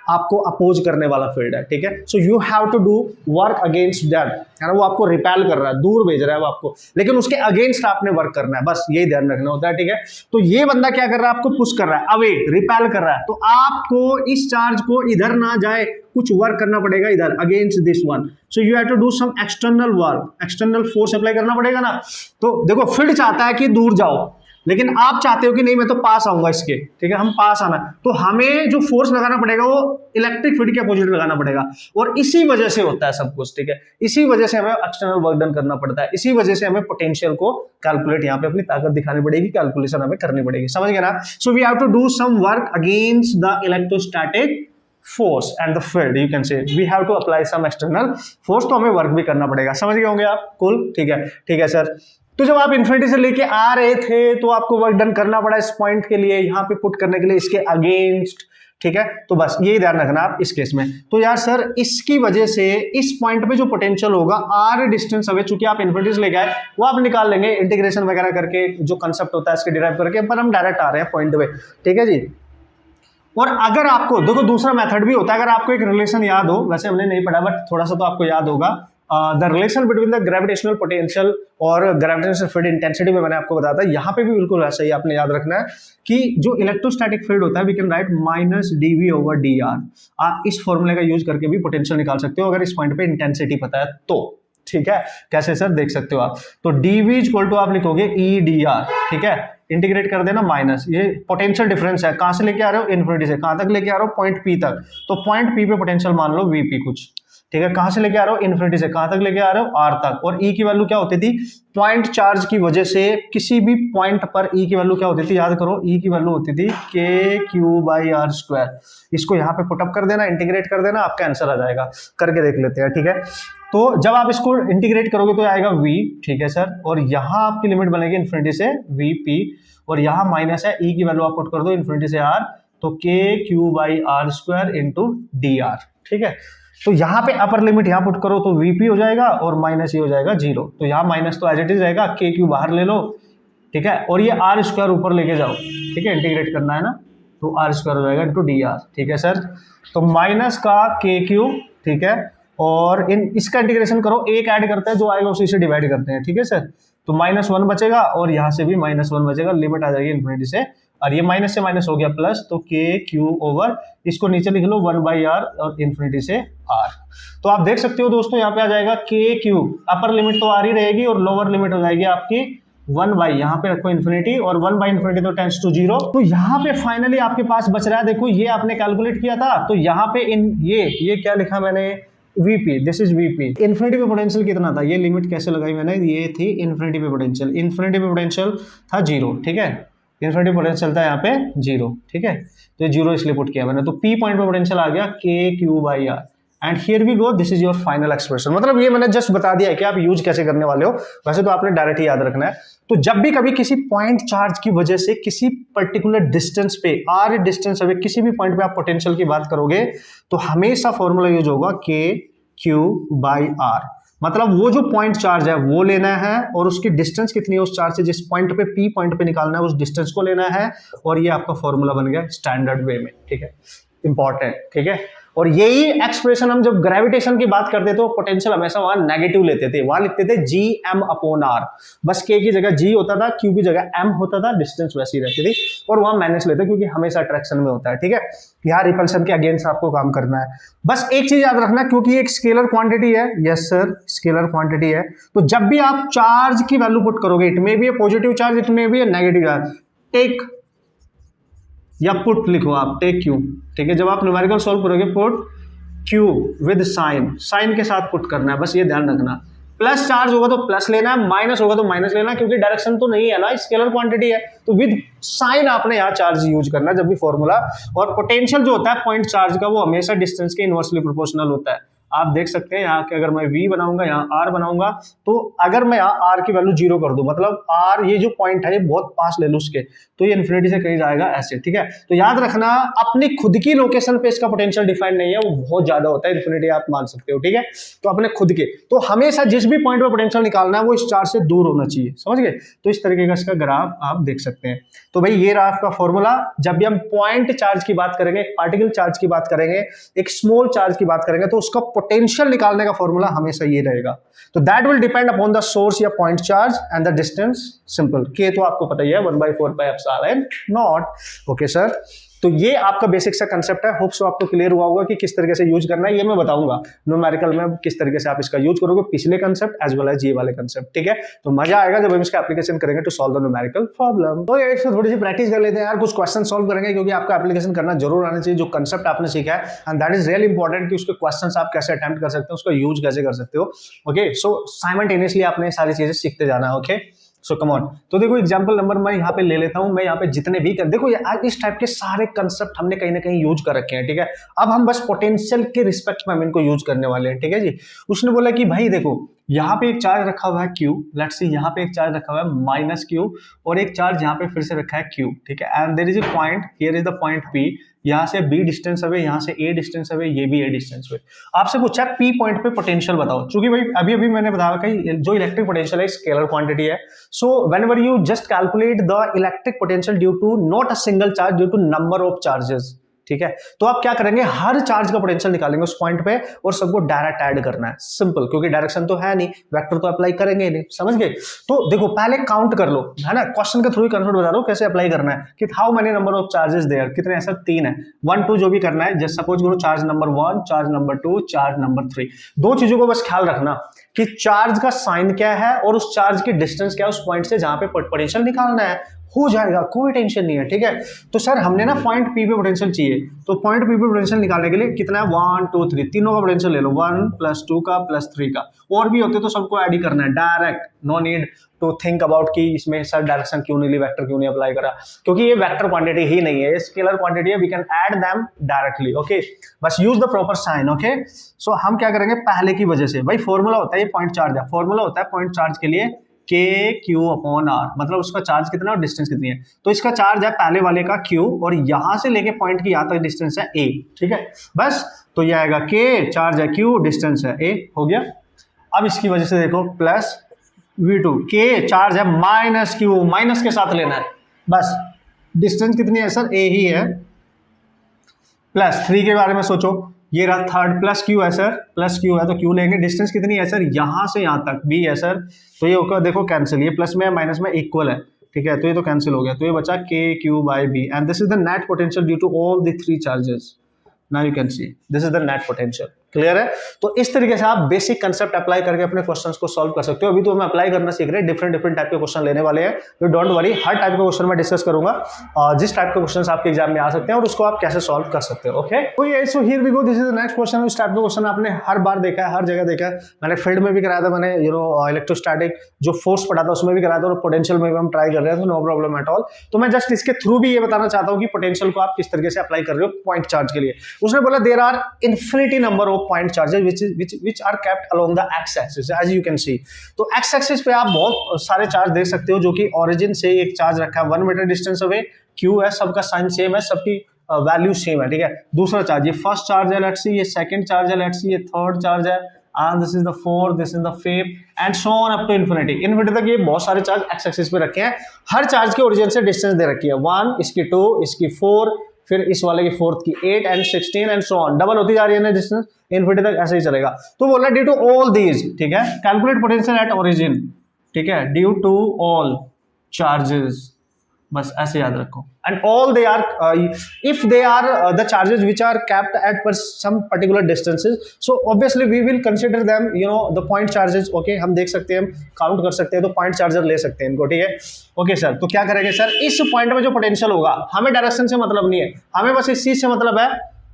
आपको अपोज करने वाला फील्ड है, ठीक है। So you have to do work against that, है ना, वो आपको रिपेल कर रहा है, दूर भेज रहा है वो आपको, लेकिन उसके अगेंस्ट आपने वर्क करना है, बस यही ध्यान रखना होता है, ठीक है। तो ये बंदा क्या कर रहा है, आपको पुश कर रहा है, अवे, रिपेल कर रहा है, तो आपको इस चार्ज को इधर ना जाए, कुछ वर्क करना पड़ेगा इधर against this one. So you have to do some external work, external force apply करना पड़ेगा ना। तो देखो, फील्ड चाहता है कि दूर जाओ, लेकिन आप चाहते हो कि नहीं मैं तो पास आऊंगा इसके, ठीक है, हम पास आना, तो हमें जो फोर्स लगाना पड़ेगा वो इलेक्ट्रिक फील्ड के अपोजिट लगाना पड़ेगा, और इसी वजह से होता है सब कुछ, ठीक है, इसी वजह से हमें एक्सटर्नल वर्क डन करना पड़ता है, इसी वजह से हमें पोटेंशियल को कैलकुलेट, यहाँ पे अपनी ताकत दिखानी पड़ेगी, कैलकुलेशन हमें करनी पड़ेगी, समझ गए ना। So we have to do some work against the electrostatic force and the field, you can say we have to apply some external force, तो हमें वर्क भी करना पड़ेगा, समझ गए होंगे आप, कूल, ठीक है सर। तो जब आप इन्फिनिटी से लेके आ रहे थे तो आपको वर्क डन करना पड़ा इस पॉइंट के लिए, यहाँ पे पुट करने के लिए, इसके अगेंस्ट, ठीक है, तो बस यही ध्यान रखना आप इस केस में। तो यार सर इसकी वजह से इस पॉइंट पे जो पोटेंशियल होगा r डिस्टेंस अवे, चूंकि आप इन्फिनिटी से लेके आए, वो आप निकाल लेंगे इंटीग्रेशन वगैरह करके, जो कंसेप्ट होता है इसके डिराइव करके, पर हम डायरेक्ट आ रहे हैं पॉइंट पे, ठीक है जी। और अगर आपको देखो दूसरा मेथड भी होता है, अगर आपको एक रिलेशन याद हो, वैसे हमने नहीं पढ़ा बट थोड़ा सा तो आपको याद होगा, the relation between the gravitational potential और ग्रेविटेशनल फील्ड इंटेंसिटी में मैंने आपको बताया था, यहाँ पे भी बिल्कुल वैसा ही आपने याद रखना है कि जो इलेक्ट्रोस्टैटिक फील्ड होता है we can write minus dv over dr। आप इस फॉर्मूले का यूज करके भी पोटेंशियल निकाल सकते हो अगर इस पॉइंट पे इंटेंसिटी पता है तो, ठीक है। कैसे सर, देख सकते हो आप, तो dv इक्वल टू आप लिखोगे e dr, ठीक है, इंटीग्रेट कर देना माइनस, ये पोटेंशियल डिफरेंस है, कहां से लेके आ रहे हो, इन्फिनिटी से कहां तक लेके आ रहे हो, पॉइंट P तक, तो पॉइंट P पे पोटेंशियल मान लो Vp कुछ, ठीक है, कहां से लेके आ रहे हो, इन्फिनिटी से कहां तक लेके आ रहे हो, R तक, और E की वैल्यू क्या होती थी, पॉइंट चार्ज की वजह से किसी भी पॉइंट पर E की वैल्यू क्या होती थी, याद करो, E की वैल्यू होती थी KQ/R²। इसको यहाँ पे पुटअप कर देना, इंटीग्रेट कर देना, आपका आंसर आ जाएगा, करके देख लेते हैं, ठीक है। तो जब आप इसको इंटीग्रेट करोगे तो आएगा V, ठीक है सर, और यहाँ आपकी लिमिट बनेगी इन्फिनिटी से Vp, और यहाँ माइनस है, E की वैल्यू आप पुट कर दो इन्फिनिटी से R, तो KQ/R² इंटू dr, ठीक है। तो यहाँ पे अपर लिमिट यहाँ पुट करो तो Vp हो जाएगा और माइनस ये हो जाएगा 0, तो यहाँ माइनस तो एज इट इज रहेगा, KQ बाहर ले लो, ठीक है, और ये R² ऊपर लेके जाओ, ठीक है, इंटीग्रेट करना है ना, तो R² हो जाएगा इंटू dr, ठीक है सर। तो माइनस का KQ, ठीक है, और इन इसका इंटीग्रेशन करो, एक ऐड करते हैं जो आएगा उसी से डिवाइड करते हैं, ठीक है सर। तो -1 बचेगा और यहाँ से भी -1 बचेगा, लिमिट आ जाएगी इन्फिनिटी से, और ये माइनस से माइनस हो गया प्लस, तो KQ ओवर, इसको नीचे लिख लो 1/r और इन्फिनिटी से r। तो आप देख सकते हो दोस्तों यहाँ पे आ जाएगा KQ, अपर लिमिट तो r ही रहेगी और लोअर लिमिट हो जाएगी आपकी 1/, यहाँ पे रखो इन्फिनिटी, और 1/∞ तो टेंड्स टू 0। तो यहाँ पे फाइनली आपके पास बच रहा है, देखो ये आपने कैलकुलेट किया था, तो यहाँ पे इन ये क्या लिखा मैंने, Vp, this is Vp। Infinity पे पोटेंशियल कितना था, ये लिमिट कैसे लगाई मैंने, ये थी इन्फिनिटी पे पोटेंशियल, इन्फिनिटी पे पोटेंशियल था 0, ठीक है, इन्फिनिटी पोटेंशियल था यहाँ पे 0, ठीक है, तो ये 0 इसलिए पुट किया मैंने, तो P पॉइंट पे पोटेंशियल आ गया KQ/R, and here we go, this is your final expression. मतलब ये मैंने जस्ट बता दिया है कि आप यूज कैसे करने वाले हो, वैसे तो आपने डायरेक्ट ही याद रखना है। तो जब भी कभी किसी पॉइंट चार्ज की वजह से किसी पर्टिकुलर डिस्टेंस पे, r डिस्टेंस अवे, किसी भी पॉइंट पे आप पोटेंशियल की बात करोगे तो हमेशा फॉर्मूला यूज होगा KQ/R। मतलब वो जो पॉइंट चार्ज है वो लेना है, और उसकी डिस्टेंस कितनी है उस चार्ज से जिस पॉइंट पे, P पॉइंट पे निकालना है, उस डिस्टेंस को लेना है, और ये आपका फॉर्मूला बन गया स्टैंडर्ड वे में, ठीक है, इंपॉर्टेंट, ठीक है। और यही एक्सप्रेशन हम जब ग्रेविटेशन की बात करते थे तो पोटेंशियल हमेशा वहां नेगेटिव लेते थे, वहां लिखते थे Gm/R, बस K की जगह G होता था, Q की जगह M होता था, डिस्टेंस वैसी रहती थी, और वहां माइनस लेते क्योंकि हमेशा अट्रैक्शन में होता है, ठीक है, यहाँ रिपल्शन के अगेंस्ट आपको काम करना है। बस एक चीज याद रखना, क्योंकि ये एक स्केलर क्वांटिटी है, यस सर स्केलर क्वांटिटी है, तो जब भी आप चार्ज की वैल्यू पुट करोगे, it may be a positive charge, it may be a negative charge, take या पुट लिखो आप, टेक Q, ठीक है, जब आप न्यूमेरिकल सॉल्व करोगे पुट Q विद साइन के साथ पुट करना है, बस ये ध्यान रखना। प्लस चार्ज होगा तो प्लस लेना है, माइनस होगा तो माइनस लेना है, क्योंकि डायरेक्शन तो नहीं है ना, स्केलर क्वांटिटी है, तो विद साइन आपने यहाँ चार्ज यूज करना है जब भी फॉर्मूला। और पोटेंशियल जो होता है पॉइंट चार्ज का, वो हमेशा डिस्टेंस के इनवर्सली प्रोपोर्शनल होता है। आप देख सकते हैं यहाँ के, अगर मैं V बनाऊंगा, यहाँ R बनाऊंगा, तो अगर मैं यहाँ R की वैल्यू 0 कर दूं, मतलब R ये जो पॉइंट है ये बहुत पास ले लूं उसके, तो ये इन्फिनिटी से कहीं जाएगा ऐसे, ठीक है। तो याद रखना अपनी खुद की लोकेशन पे इसका पोटेंशियल डिफाइंड नहीं है, वो बहुत ज्यादा होता है, इन्फिनिटी आप मान सकते हो, ठीक है। तो अपने खुद के, तो हमेशा जिस भी पॉइंट पे पोटेंशियल निकालना है वो इस चार्ज से दूर होना चाहिए, समझ गए। तो इस तरीके का इसका ग्राफ आप देख सकते हैं। तो भाई ये रहा आपका फॉर्मूला। जब भी हम पॉइंट चार्ज की बात करेंगे, पार्टिकल चार्ज की बात करेंगे, एक स्मॉल चार्ज की बात करेंगे, तो उसका पोटेंशियल निकालने का फॉर्मूला हमेशा ये रहेगा। तो that will depend upon the source या point charge and the distance, simple. K तो आपको पता ही है 1/4πε0। ओके सर, तो ये आपका बेसिक सा कंसेप्ट है। होप सो आपको क्लियर हुआ होगा कि किस तरीके से यूज करना है, ये मैं बताऊंगा न्यूमेरिकल में किस तरीके से आप इसका यूज करोगे, पिछले कंसेप्ट एज वेल एज ये वाले कंसेप्ट, ठीक है। तो मजा आएगा जब हम इसका एप्लीकेशन करेंगे to solve the numerical problem. तो ये इसको थोड़ी सी प्रैक्टिस कर लेते हैं यार, कुछ क्वेश्चन सॉल्व करेंगे, क्योंकि आपका एप्लीकेशन करना जरूर आना चाहिए। जो कंसेप्ट आपने सीखा है and that is really important कि उसके क्वेश्चन आप कैसे अटेम्प्ट कर सकते हो, उसका यूज कैसे कर सकते हो। ओके, सो साइमल्टेनियसली आपने सारी चीजें सीखते जाना है। Okay, so come on. तो देखो एग्जांपल नंबर मैं यहाँ पे ले लेता हूँ, मैं यहाँ पे जितने भी देखो आज इस टाइप के सारे कंसेप्ट हमने कहीं ना कहीं यूज कर रखे हैं, ठीक है। अब हम बस पोटेंशियल के रिस्पेक्ट में हम इनको यूज करने वाले हैं, ठीक है जी। उसने बोला कि भाई देखो यहाँ पे एक चार्ज रखा हुआ है Q, लेट्स सी यहाँ पे एक चार्ज रखा हुआ है माइनस Q, और एक चार्ज यहाँ पे फिर से रखा है Q, ठीक है। And there is a point, here is the point P, यहाँ से B डिस्टेंस अवे, यहाँ से A डिस्टेंस अवे, ये भी A डिस्टेंस अवे। आपसे पूछा है P पॉइंट पे पोटेंशियल बताओ, क्योंकि भाई अभी अभी मैंने बताया कि जो इलेक्ट्रिक पोटेंशियल है स्केलर क्वांटिटी है, so whenever you just calculate the electric potential due to not a single charge, due to number of charges, ठीक है। तो आप क्या करेंगे, हर चार्ज का पोटेंशियल निकालेंगे उस पॉइंट पे और सबको डायरेक्ट ऐड करना है, सिंपल, क्योंकि डायरेक्शन तो है नहीं, वेक्टर तो अप्लाई करेंगे ही नहीं, समझ गए। तो देखो पहले काउंट कर लो, है ना, क्वेश्चन के थ्रू ही कंसेप्ट बता रहा हूं कैसे अप्लाई करना है, कि how many number of charges there, कितने, ऐसा 3 है, 1 2 जो भी करना है, जस्ट सपोज करो charge number 1, charge number 2, charge number 3। दो चीजों को बस ख्याल रखना कि चार्ज का साइन क्या है और उस चार्ज की डिस्टेंस क्या है उस पॉइंट से जहां पे पोटेंशियल निकालना है, हो जाएगा, कोई टेंशन नहीं है, ठीक है। तो सर हमने ना पॉइंट पी पे पोटेंशियल चाहिए, तो पॉइंट पी पे पोटेंशियल निकालने के लिए कितना है, 1 2 3, तीनों का पोटेंशियल ले लो, 1 + 2 का +3 का, और भी होते तो सबको ऐड ही करना है direct, no need to think about कि इसमें सर डायरेक्शन क्यों नहीं ली, वेक्टर क्यों नहीं अप्लाई करा, क्योंकि ये वेक्टर क्वांटिटी ही नहीं है, ये स्केलर क्वांटिटी है, we can add them directly, okay. बस use the proper sign, okay. So हम क्या करेंगे, पहले की वजह से, भाई फॉर्मूला होता है, ये पॉइंट चार्ज है, फॉर्मूला होता है पॉइंट चार्ज के लिए KQ/R, मतलब उसका चार्ज कितना और डिस्टेंस कितनी है। तो इसका चार्ज है पहले वाले का Q, और यहां से लेके पॉइंट की यहां तक डिस्टेंस है A, ठीक है। बस तो ये आएगा K, चार्ज है Q, डिस्टेंस है A, हो गया। अब इसकी वजह से देखो प्लस V2, K चार्ज है माइनस Q, माइनस के साथ लेना है, बस डिस्टेंस कितनी है सर, A ही है, प्लस 3 के बारे में सोचो, ये रहा थर्ड, प्लस Q है सर, प्लस Q है तो Q लेंगे, डिस्टेंस कितनी है सर, यहां से यहां तक B है सर, तो ये होगा देखो कैंसिल, ये प्लस में माइनस में इक्वल है, ठीक है, तो ये तो कैंसिल हो गया, तो ये बचा KQ/B, and this is the net potential due to all the 3 charges. Now you can see this is the net potential, clear है। तो इस तरीके से आप बेसिक कंसेप्ट अप्लाई करके अपने क्वेश्चंस को सॉल्व कर सकते हो। अभी तो हम अप्लाई करना सीख रहे हैं, डिफरेंट डिफरेंट टाइप के क्वेश्चन लेने वाले हैं, तो डोंट वरी, हर टाइप का क्वेश्चन मैं डिस्कस करूंगा, जिस टाइप के क्वेश्चंस आपके एग्जाम में आ सकते हैं और उसको आप कैसे सॉल्व कर सकते हो, ओके। तो ये so here we go, this is the next question. इस टाइप का क्वेश्चन आपने हर बार देखा है, हर जगह देखा है, मैंने फील्ड में भी कराया था, मैंने इलेक्ट्रोस्टैटिक जो फोर्स पढ़ा था उसमें भी कराया था, और पोटेंशियल में भी हम ट्राई कर रहे हैं, तो नो प्रॉब्लम एट ऑल। तो मैं जस्ट इसके थ्रू भी ये बताना चाहता हूँ कि पोटेंशियल को आप किस तरीके से अप्लाई कर रहे हो पॉइंट चार्ज के लिए। उसने बोला there are infinity number of point charges which are kept along the x-axis, as you can see। तो x-axis पे आप बहुत सारे चार्ज देख सकते हो, जो कि ओरिजिन से एक चार्ज रखा है 1 मीटर डिस्टेंस अवे, Q है, सबका साइन सेम है, सबकी वैल्यू सेम है, ठीक है। दूसरा चार्ज, ये फर्स्ट चार्ज है, लेट्स सी, ये सेकंड चार्ज है, लेट्स सी, ये थर्ड चार्ज है, and this is the fourth, this is the fifth, and so on up to infinity। Infinity तक ये बहुत सारे चार्ज एक्स एक्सिस पे रखे हैं, हर चार्ज के ओरिजिन से डिस्टेंस दे रखी है, 1, इसकी 2, इसकी 4, फिर इस वाले की 4th की 8 and 16 and so on, double होती जा रही है ना डिस्टेंस, इन्फिनिटी तक ऐसे ही चलेगा। तो बोला ड्यू टू ऑल दीज, ठीक है, कैलकुलेट पोटेंशियल एट ओरिजिन, ठीक है, ड्यू टू ऑल चार्जेस, बस ऐसे याद रखो, and all they are if they are the charges which are kept at पर some particular distances, so obviously we will consider them the point charges, okay. हम देख सकते हैं, हम काउंट कर सकते हैं, तो पॉइंट चार्जर ले सकते हैं इनको, ठीक है, ओके सर। तो क्या करेंगे सर, इस पॉइंट में जो पोटेंशियल होगा, हमें डायरेक्शन से मतलब नहीं है, हमें बस इस चीज से मतलब है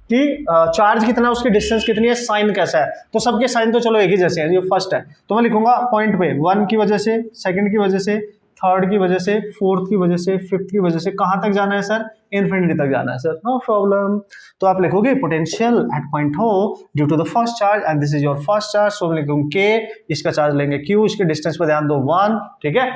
कि चार्ज कितना है, उसकी डिस्टेंस कितनी है, साइन कैसा है। तो सबके साइन तो चलो एक ही जैसे हैं, ये फर्स्ट है, तो मैं लिखूंगा पॉइंट पे 1 की वजह से, सेकंड की वजह से, थर्ड की वजह से, फोर्थ की वजह से, फिफ्थ की वजह से, कहां तक जाना है सर, इन्फिनिटी तक जाना है सर, नो प्रॉब्लम। तो आप लिखोगे पोटेंशियल एट पॉइंट हो due to the first charge, and this is your first charge, so लिखूंगे के, इसका चार्ज लेंगे Q, इसके डिस्टेंस पे ध्यान दो 1, ठीक है,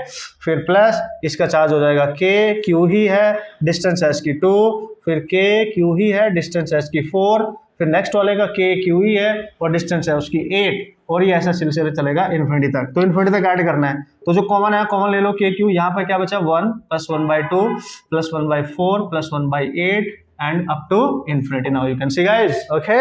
फिर प्लस इसका चार्ज हो जाएगा K, Q ही है, डिस्टेंस है इसकी 2, फिर K, Q ही है, डिस्टेंस है इसकी 4, फिर नेक्स्ट वाले का K, Q ही है और डिस्टेंस है उसकी 8, और ये ऐसा सिलसिला चलेगा इन्फिनिटी तक। तो इन्फिनिटी तक ऐड करना है, तो जो कॉमन है कॉमन ले लो, K, Q, यहाँ पर क्या बचा 1 + 1/2 + 1/4 + 1/8 and up to infinity. Now you can see guys, okay.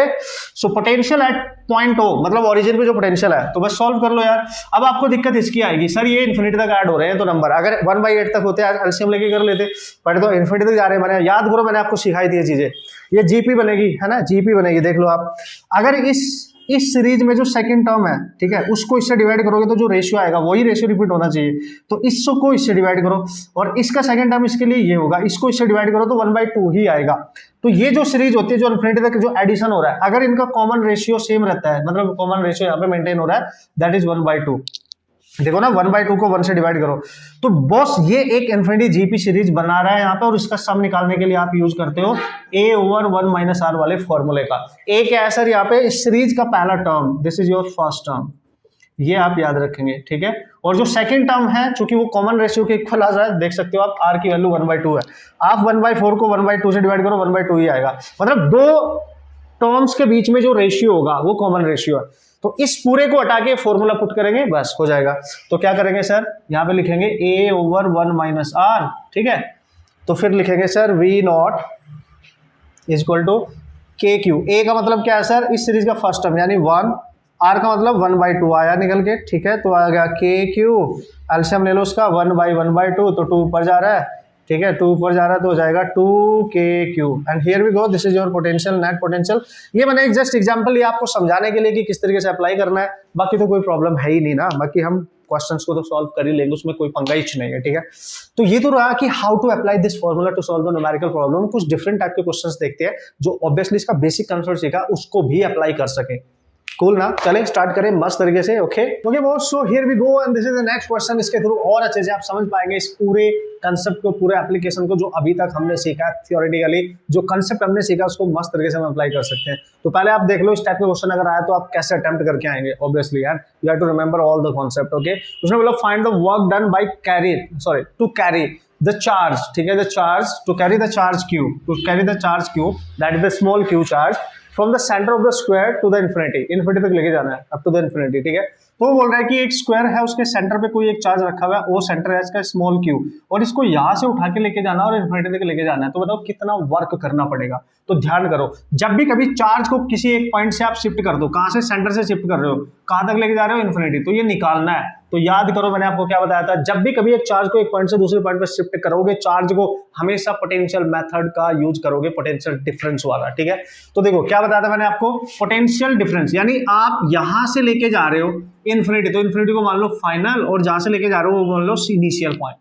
So potential at point O, मतलब ओरिजिन पे जो पोटेंशियल है, तो बस सॉल्व कर लो यार। अब आपको दिक्कत इसकी आएगी, सर ये इन्फिनिटी तक ऐड हो रहे हैं, तो नंबर अगर 1/8 तक होते हैं एलसीएम लेके कर लेते, बट तो इन्फिनिटी तक जा रहे हैं। मैंने याद करो, मैंने आपको सिखाई थी ये चीजें, ये जीपी बनेगी, है ना, जीपी बनेगी, देख लो आप। अगर इस सीरीज में जो सेकंड टर्म है, ठीक है, उसको इससे डिवाइड करोगे तो जो रेशियो आएगा वही रेशियो रिपीट होना चाहिए, तो इसको इससे डिवाइड करो, और इसका सेकंड टर्म इसके लिए ये होगा, इसको इससे डिवाइड करो तो 1/2 ही आएगा। तो ये जो सीरीज होती है, जो इन्फिनिटी तक जो एडिशन हो रहा है, अगर इनका कॉमन रेशियो सेम रहता है, मतलब कॉमन रेशियो यहाँ पे मेंटेन हो रहा है, दैट इज 1/2। देखो ना, 1/2 को 1 से डिवाइड करो, तो बॉस ये एक इन्फिनिटी जीपी सीरीज बना रहा है यहाँ पे, और इसका सम निकालने के लिए आप यूज करते हो A/1 - R वाले फॉर्मूले का। A क्या है सर यहाँ पे, इस सीरीज का पहला term, this is your first term, ये आप याद रखेंगे, ठीक है। और जो सेकंड टर्म है, चूंकि वो कॉमन रेशियो के इक्वल आ रहा है, देख सकते हो आप आर की वैल्यू 1/2 है, आप 1/4 को 1/2 से डिवाइड करो, 1/2 ही आएगा। मतलब दो टर्म्स के बीच में जो रेशियो होगा वो कॉमन रेशियो है। तो इस पूरे को हटा के फॉर्मूला पुट करेंगे, बस हो जाएगा। तो क्या करेंगे सर, यहां पे लिखेंगे a/1 - r, ठीक है। तो फिर लिखेंगे sir v0 is equal to KQ। A का मतलब क्या है सर, इस सीरीज का फर्स्ट टर्म यानी 1, आर का मतलब 1/2 आया निकल के, ठीक है। तो आ गया KQ, एल्शियम ले लो उसका, 1/1/2, तो 2 ऊपर जा रहा है, ठीक है, 2 ऊपर जा रहा है तो हो जाएगा 2KQ। And here we go, this is your potential, net potential. ये मैंने एक जस्ट एग्जांपल लिया आपको समझाने के लिए कि किस तरीके से अप्लाई करना है, बाकी तो कोई प्रॉब्लम है ही नहीं ना, बाकी हम क्वेश्चंस को तो सॉल्व कर ही लेंगे, उसमें कोई पंगा ही नहीं है, ठीक है। तो ये तो रहा कि how to apply this formula to solve the numerical problem. कुछ डिफरेंट टाइप के क्वेश्चंस देखते हैं जो ऑब्वियसली इसका बेसिक कंसेप्ट सीखा उसको भी अप्लाई कर सके। कूल ना, चले स्टार्ट करें मस्त तरीके से। Okay boss, so here we go and this is the next question. इसके थ्रू और अच्छे से आप समझ पाएंगे इस पूरे कंसेप्ट को, पूरे एप्लीकेशन को, जो अभी तक हमने सीखा थियोरेटिकली, जो कंसेप्ट हमने सीखा उसको मस्त तरीके से हम अप्लाई कर सकते हैं। तो पहले आप देख लो इस टाइप का क्वेश्चन अगर आया तो आप कैसे अटेम्प्ट करके आएंगे। ऑब्वियसली यार, you have to remember all the concept. Okay, उसने बोला find the work done by to carry the charge, ठीक है, the charge to carry the charge Q, that is the small Q charge from the centre of the square to the infinity तक लेके जाना है, up to the infinity, ठीक है। तो वो बोल रहा है कि एक स्क्वायर है, उसके सेंटर पे कोई एक चार्ज रखा हुआ है, वो सेंटर है इसका स्मॉल क्यू, और इसको यहां से उठा के लेके जाना और इन्फिनिटी तक लेके जाना है। तो बताओ कितना वर्क करना पड़ेगा। तो ध्यान करो, जब भी कभी चार्ज को किसी एक पॉइंट से आप शिफ्ट कर दो, कहां से, सेंटर से शिफ्ट कर रहे हो, कहां तक लेके जा रहे हो, इन्फिनिटी, तो ये निकालना है। तो याद करो मैंने आपको क्या बताया था, जब भी कभी एक चार्ज को एक पॉइंट से दूसरे पॉइंट पर शिफ्ट करोगे, चार्ज को हमेशा पोटेंशियल मेथड का यूज करोगे, पोटेंशियल डिफरेंस वाला, ठीक है। तो देखो क्या बताया था मैंने आपको, पोटेंशियल डिफरेंस, यानी आप यहां से लेके जा रहे हो इन्फिनिटी, तो इन्फिनिटी को मान लो फाइनल, और जहां से लेके जा रहे हो वो मान लो इनिशियल पॉइंट।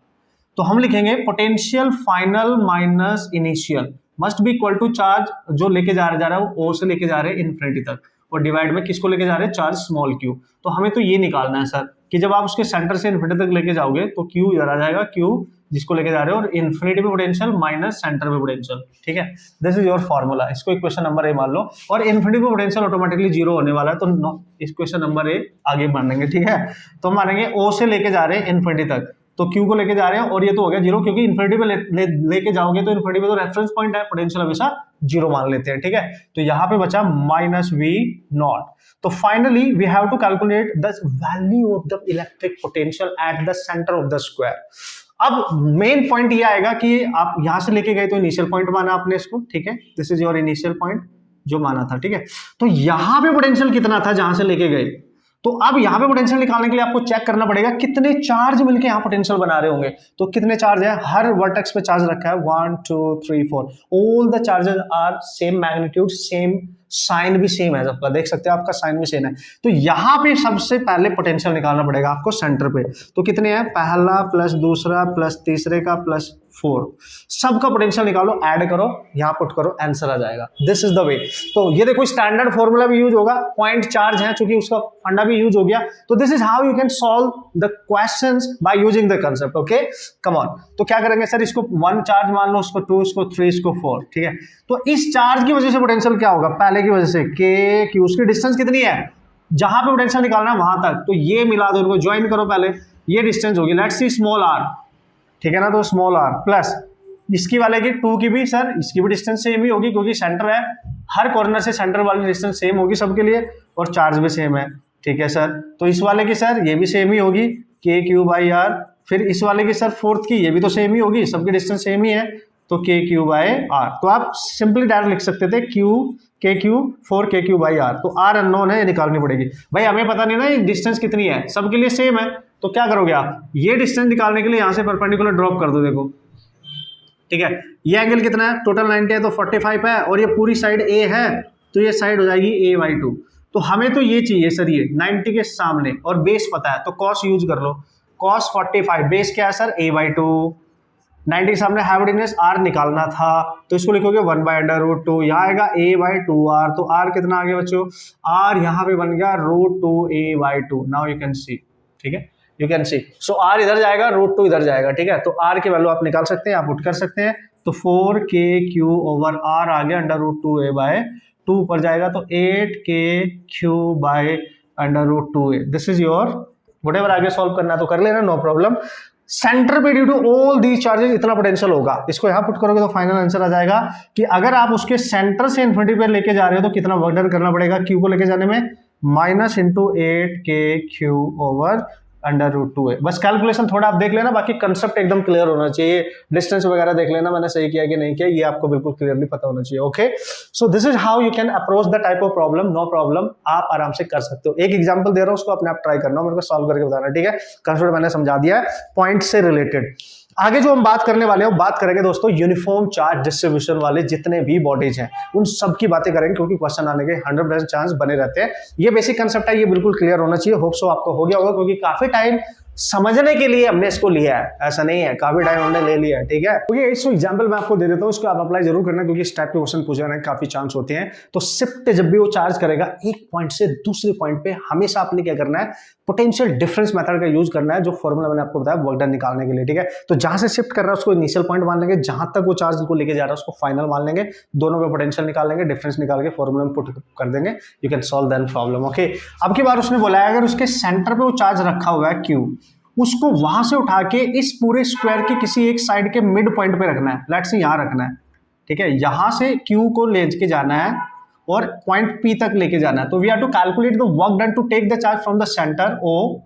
तो हम लिखेंगे potential final minus initial must be equal to charge जो लेके जा रहा है वो ओ से लेके जा रहे हैं इन्फिनिटी तक, और डिवाइड में किसको लेके जा रहे हैं, चार्ज स्मॉल क्यू। तो हमें तो ये निकालना है सर कि जब आप उसके सेंटर से इन्फिनिटी तक लेके जाओगे तो क्यू इधर आ जाएगा, क्यू जिसको लेके जा रहे हो, और इन्फिनिटी पे पोटेंशियल माइनस सेंटर पे पोटेंशियल, ठीक है। दिस इज योर फॉर्मूला, इसको इक्वेशन नंबर ए मान लो, और इन्फिनिटी पे पोटेंशियल ऑटोमेटिकली 0 होने वाला है, तो इक्वेशन नंबर ए आगे मानेंगे, ठीक है। तो हम मानेंगे ओ से लेके जा रहे हैं इन्फिनिटी तक, तो क्यू को लेके जा रहे हैं, और ये तो हो गया 0, क्योंकि इन्फिनिटी पे लेके जाओगे तो इन्फिनिटी पे तो रेफरेंस पॉइंट है, पोटेंशियल हमेशा 0 मान लेते हैं, ठीक है। तो यहाँ पे बचा -v0। तो finally we have to calculate the value of the electric potential at the centre of the square. अब मेन पॉइंट ये आएगा कि आप यहां से लेके गए तो इनिशियल पॉइंट माना आपने इसको, ठीक है, this is your initial point जो माना था, ठीक है। तो यहां पे पोटेंशियल कितना था जहां से लेके गए, तो अब यहां पे पोटेंशियल निकालने के लिए आपको चेक करना पड़ेगा कितने चार्ज मिलके यहां पोटेंशियल बना रहे होंगे। तो कितने चार्ज है, हर वर्टेक्स पे चार्ज रखा है 1 2 3 4, all the charges are same magnitude, same sign भी सेम है सबका, देख सकते हैं आपका साइन भी सेम है। तो यहां पे सबसे पहले पोटेंशियल निकालना पड़ेगा आपको सेंटर पे। तो कितने हैं, पहला प्लस दूसरा प्लस तीसरे का प्लस 4, सबका पोटेंशियल निकालो, ऐड करो, यहां पुट करो, आंसर आ जाएगा। This is the way. तो ये देखो स्टैंडर्ड फॉर्मूला भी यूज होगा, पॉइंट चार्ज है चूंकि उसका फंडा भी यूज हो गया। तो this is how you can solve the questions bye using the concept. Okay come on. तो क्या करेंगे सर, इसको 1 चार्ज मान लो, इसको 2, इसको 3, इसको 4, ठीक है। तो इस चार्ज की वजह से पोटेंशियल क्या होगा, पहले की वजह से के क्यू, उसकी डिस्टेंस कितनी है, जहां पे पोटेंशियल निकालना है वहां तक, तो ये मिला दो, इनको ज्वाइन करो पहले, ये डिस्टेंस होगी, लेट्स सी स्मॉल आर, ठीक है ना। तो स्मॉल आर प्लस इसकी वाले की 2 की भी सर, इसकी भी डिस्टेंस सेम ही होगी क्योंकि सेंटर है, हर कॉर्नर से सेंटर वाली डिस्टेंस सेम होगी सबके लिए, और चार्ज भी सेम है, ठीक है सर। तो इस वाले की सर ये भी सेम ही होगी, के क्यू बाई आर, फिर इस वाले की सर फोर्थ की ये भी तो सेम ही होगी, सबकी डिस्टेंस सेम ही है, तो के क्यू बाई आर। तो आप सिंपली डायरेक्ट लिख सकते थे क्यू के क्यू 4 के क्यू बाई आर। तो आर अननोन है, ये निकालनी पड़ेगी भाई, हमें पता नहीं ना ये डिस्टेंस कितनी है, सबके लिए सेम है। तो क्या करोगे आप, ये डिस्टेंस निकालने के लिए यहां से परपेंडिकुलर ड्रॉप कर दो, देखो ठीक है। ये एंगल कितना है, टोटल 90 है तो 45 है, और ये पूरी साइड ए है तो ये साइड हो जाएगी a/2। तो हमें तो ये चाहिए सर, ये 90 के सामने, और बेस पता है तो कॉस यूज कर लो, कॉस 45, बेस क्या है सर a/2, 90 के सामने हाइपोटेन्यूज r निकालना था, तो इसको लिखोगे 1/√2, यहाँ आएगा a/2r। तो r कितना आ गया बच्चों, r यहाँ पे बन गया √2a/2। नाउ यू कैन सी, ठीक है, you can C. So r इधर जाएगा, √2 इधर जाएगा, ठीक है। तो r की वैल्यू आप निकाल सकते हैं, आप पुट कर सकते हैं। तो 4kq/r आ गया, √2a/2 ऊपर जाएगा तो 8kq/2 √2a। This is your whatever, आगे सॉल्व करना है तो कर लेना, नो प्रॉब्लम। सेंटर पे due to all the charges इतना पोटेंशियल होगा, इसको यहां पुट करोगे तो फाइनल आंसर आ जाएगा कि अगर आप उसके सेंटर से इन्फिनिटी पे लेके जा रहे हो तो कितना वर्क डन करना पड़ेगा क्यू को लेके जाने में, -8kq/√2a। बस कैलकुलेशन थोड़ा आप देख लेना, बाकी कंसेप्ट एकदम क्लियर होना चाहिए। डिस्टेंस वगैरह देख लेना मैंने सही किया कि नहीं किया, ये आपको बिल्कुल क्लियरली पता होना चाहिए। Okay, so this is how you can approach the type of problem, no problem, आप आराम से कर सकते हो। एक एग्जांपल दे रहा हूं, उसको अपने आप ट्राई करना, मेरे को सॉल्व करके बताना, ठीक है। कंसेप्ट मैंने समझा दिया है पॉइंट से रिलेटेड। आगे जो हम बात करने वाले हैं बात करेंगे दोस्तों यूनिफॉर्म चार्ज डिस्ट्रीब्यूशन वाले जितने भी बॉडीज हैं उन सब की बातें करेंगे, क्योंकि क्वेश्चन आने के 100% चांस बने रहते हैं। ये बेसिक कंसेप्ट है, ये बिल्कुल क्लियर होना चाहिए। होप सो आपको हो गया होगा, क्योंकि काफी टाइम समझने के लिए हमने इसको लिया है, ऐसा नहीं है, काफी टाइम हमने ले लिया है, ठीक है। तो ये इसको एग्जांपल मैं आपको दे देता हूं, इसको आप अप्लाई जरूर करना, क्योंकि इस टाइप के क्वेश्चन पूछे जाने के काफी चांस होते हैं। तो शिफ्ट जब भी वो चार्ज करेगा एक पॉइंट से दूसरे पॉइंट पे, हमेशा आपने क्या करना है, पोटेंशियल डिफरेंस मेथड का यूज करना है, जो फॉर्मूला मैंने आपको बताया वर्क डन निकालने के लिए, ठीक है। तो जहां से शिफ्ट कर रहा है उसको इनिशियल पॉइंट मान लेंगे, जहां तक वो चार्ज को लेके जा रहा है उसको फाइनल मान लेंगे, दोनों पे पोटेंशियल निकाल लेंगे, डिफरेंस निकाल के फॉर्मूला में पुट कर देंगे, you can solve that problem. Okay, अब की बार उसने बोला है अगर उसके सेंटर पे वो चार्ज रखा हुआ है क्यू, उसको वहां से उठा के इस पूरे स्क्वायर के किसी एक साइड के मिड पॉइंट पे रखना है, लेट्स से यहां रखना है, ठीक है। यहां से क्यू को ले के जाना है और पॉइंट पी तक लेके जाना है। तो we have to calculate the work done to take the charge from the centre O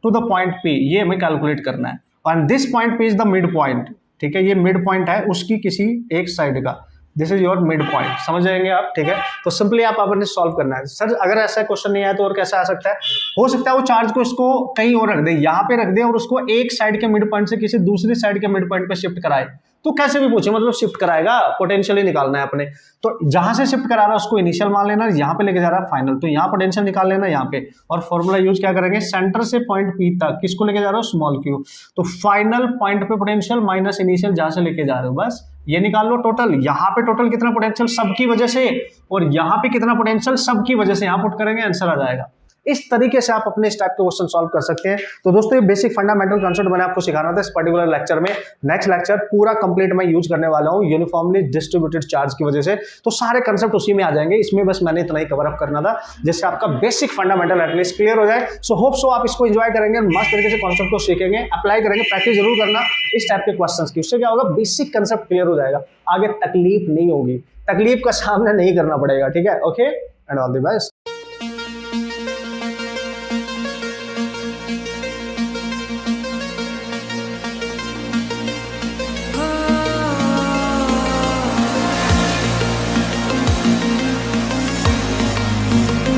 to the point P, ये हमें कैलकुलेट करना है। And this point P is the mid point, ठीक है। ये मिड पॉइंट है उसकी किसी एक साइड का, this is your mid point, समझ जाएंगे आप, ठीक है। तो सिंपली आप अपने सॉल्व करना है। सर अगर ऐसा क्वेश्चन नहीं आया तो और कैसा आ सकता है, हो सकता है वो चार्ज को इसको कहीं और रख दे, यहाँ पे रख दे और उसको एक साइड के मिड पॉइंट से किसी दूसरी साइड के मिड पॉइंट पे शिफ्ट कराए, तो कैसे भी पूछे, मतलब शिफ्ट कराएगा, पोटेंशियल निकालना है अपने। तो जहां से शिफ्ट करा रहा है उसको इनिशियल मान लेना, यहाँ पे लेके जा रहा है फाइनल, तो यहाँ पोटेंशियल निकाल लेना यहाँ पे, और फॉर्मूला यूज क्या करेंगे, सेंटर से पॉइंट पी तक किसको लेके जा रहा हो, स्मॉल क्यू, तो फाइनल पॉइंट पे पोटेंशियल माइनस इनिशियल जहां से लेके जा रहे हो, बस ये निकाल लो टोटल। यहाँ पे टोटल कितना पोटेंशियल सबकी वजह से, और यहाँ पे कितना पोटेंशियल सबकी वजह से, यहाँ पुट करेंगे आंसर आ जाएगा। इस तरीके से आप अपने इस टाइप के क्वेश्चन सॉल्व कर सकते हैं। तो दोस्तों ये बेसिक फंडामेंटल कांसेप्ट मैंने आपको सिखाना था इस पर्टिकुलर लेक्चर में। नेक्स्ट लेक्चर पूरा कंप्लीट मैं यूज करने वाला हूं यूनिफॉर्मली डिस्ट्रीब्यूटेड चार्ज की वजह से, तो सारे कंसेप्ट उसी में आ जाएंगे। इसमें बस मैंने इतना ही कवर अप करना था जिससे आपका बेसिक फंडामेंटल एटलीस्ट क्लियर हो जाए। सो होप सो आप इसको एंजॉय करेंगे, मस्त तरीके से कॉन्सेप्ट को सीखेंगे, अप्लाई करेंगे, प्रैक्टिस जरूर करना इस टाइप के क्वेश्चन की। उससे क्या होगा, बेसिक कंसेप्ट क्लियर हो जाएगा, आगे तकलीफ नहीं होगी, तकलीफ का सामना नहीं करना पड़ेगा, ठीक है। Okay, and all the best.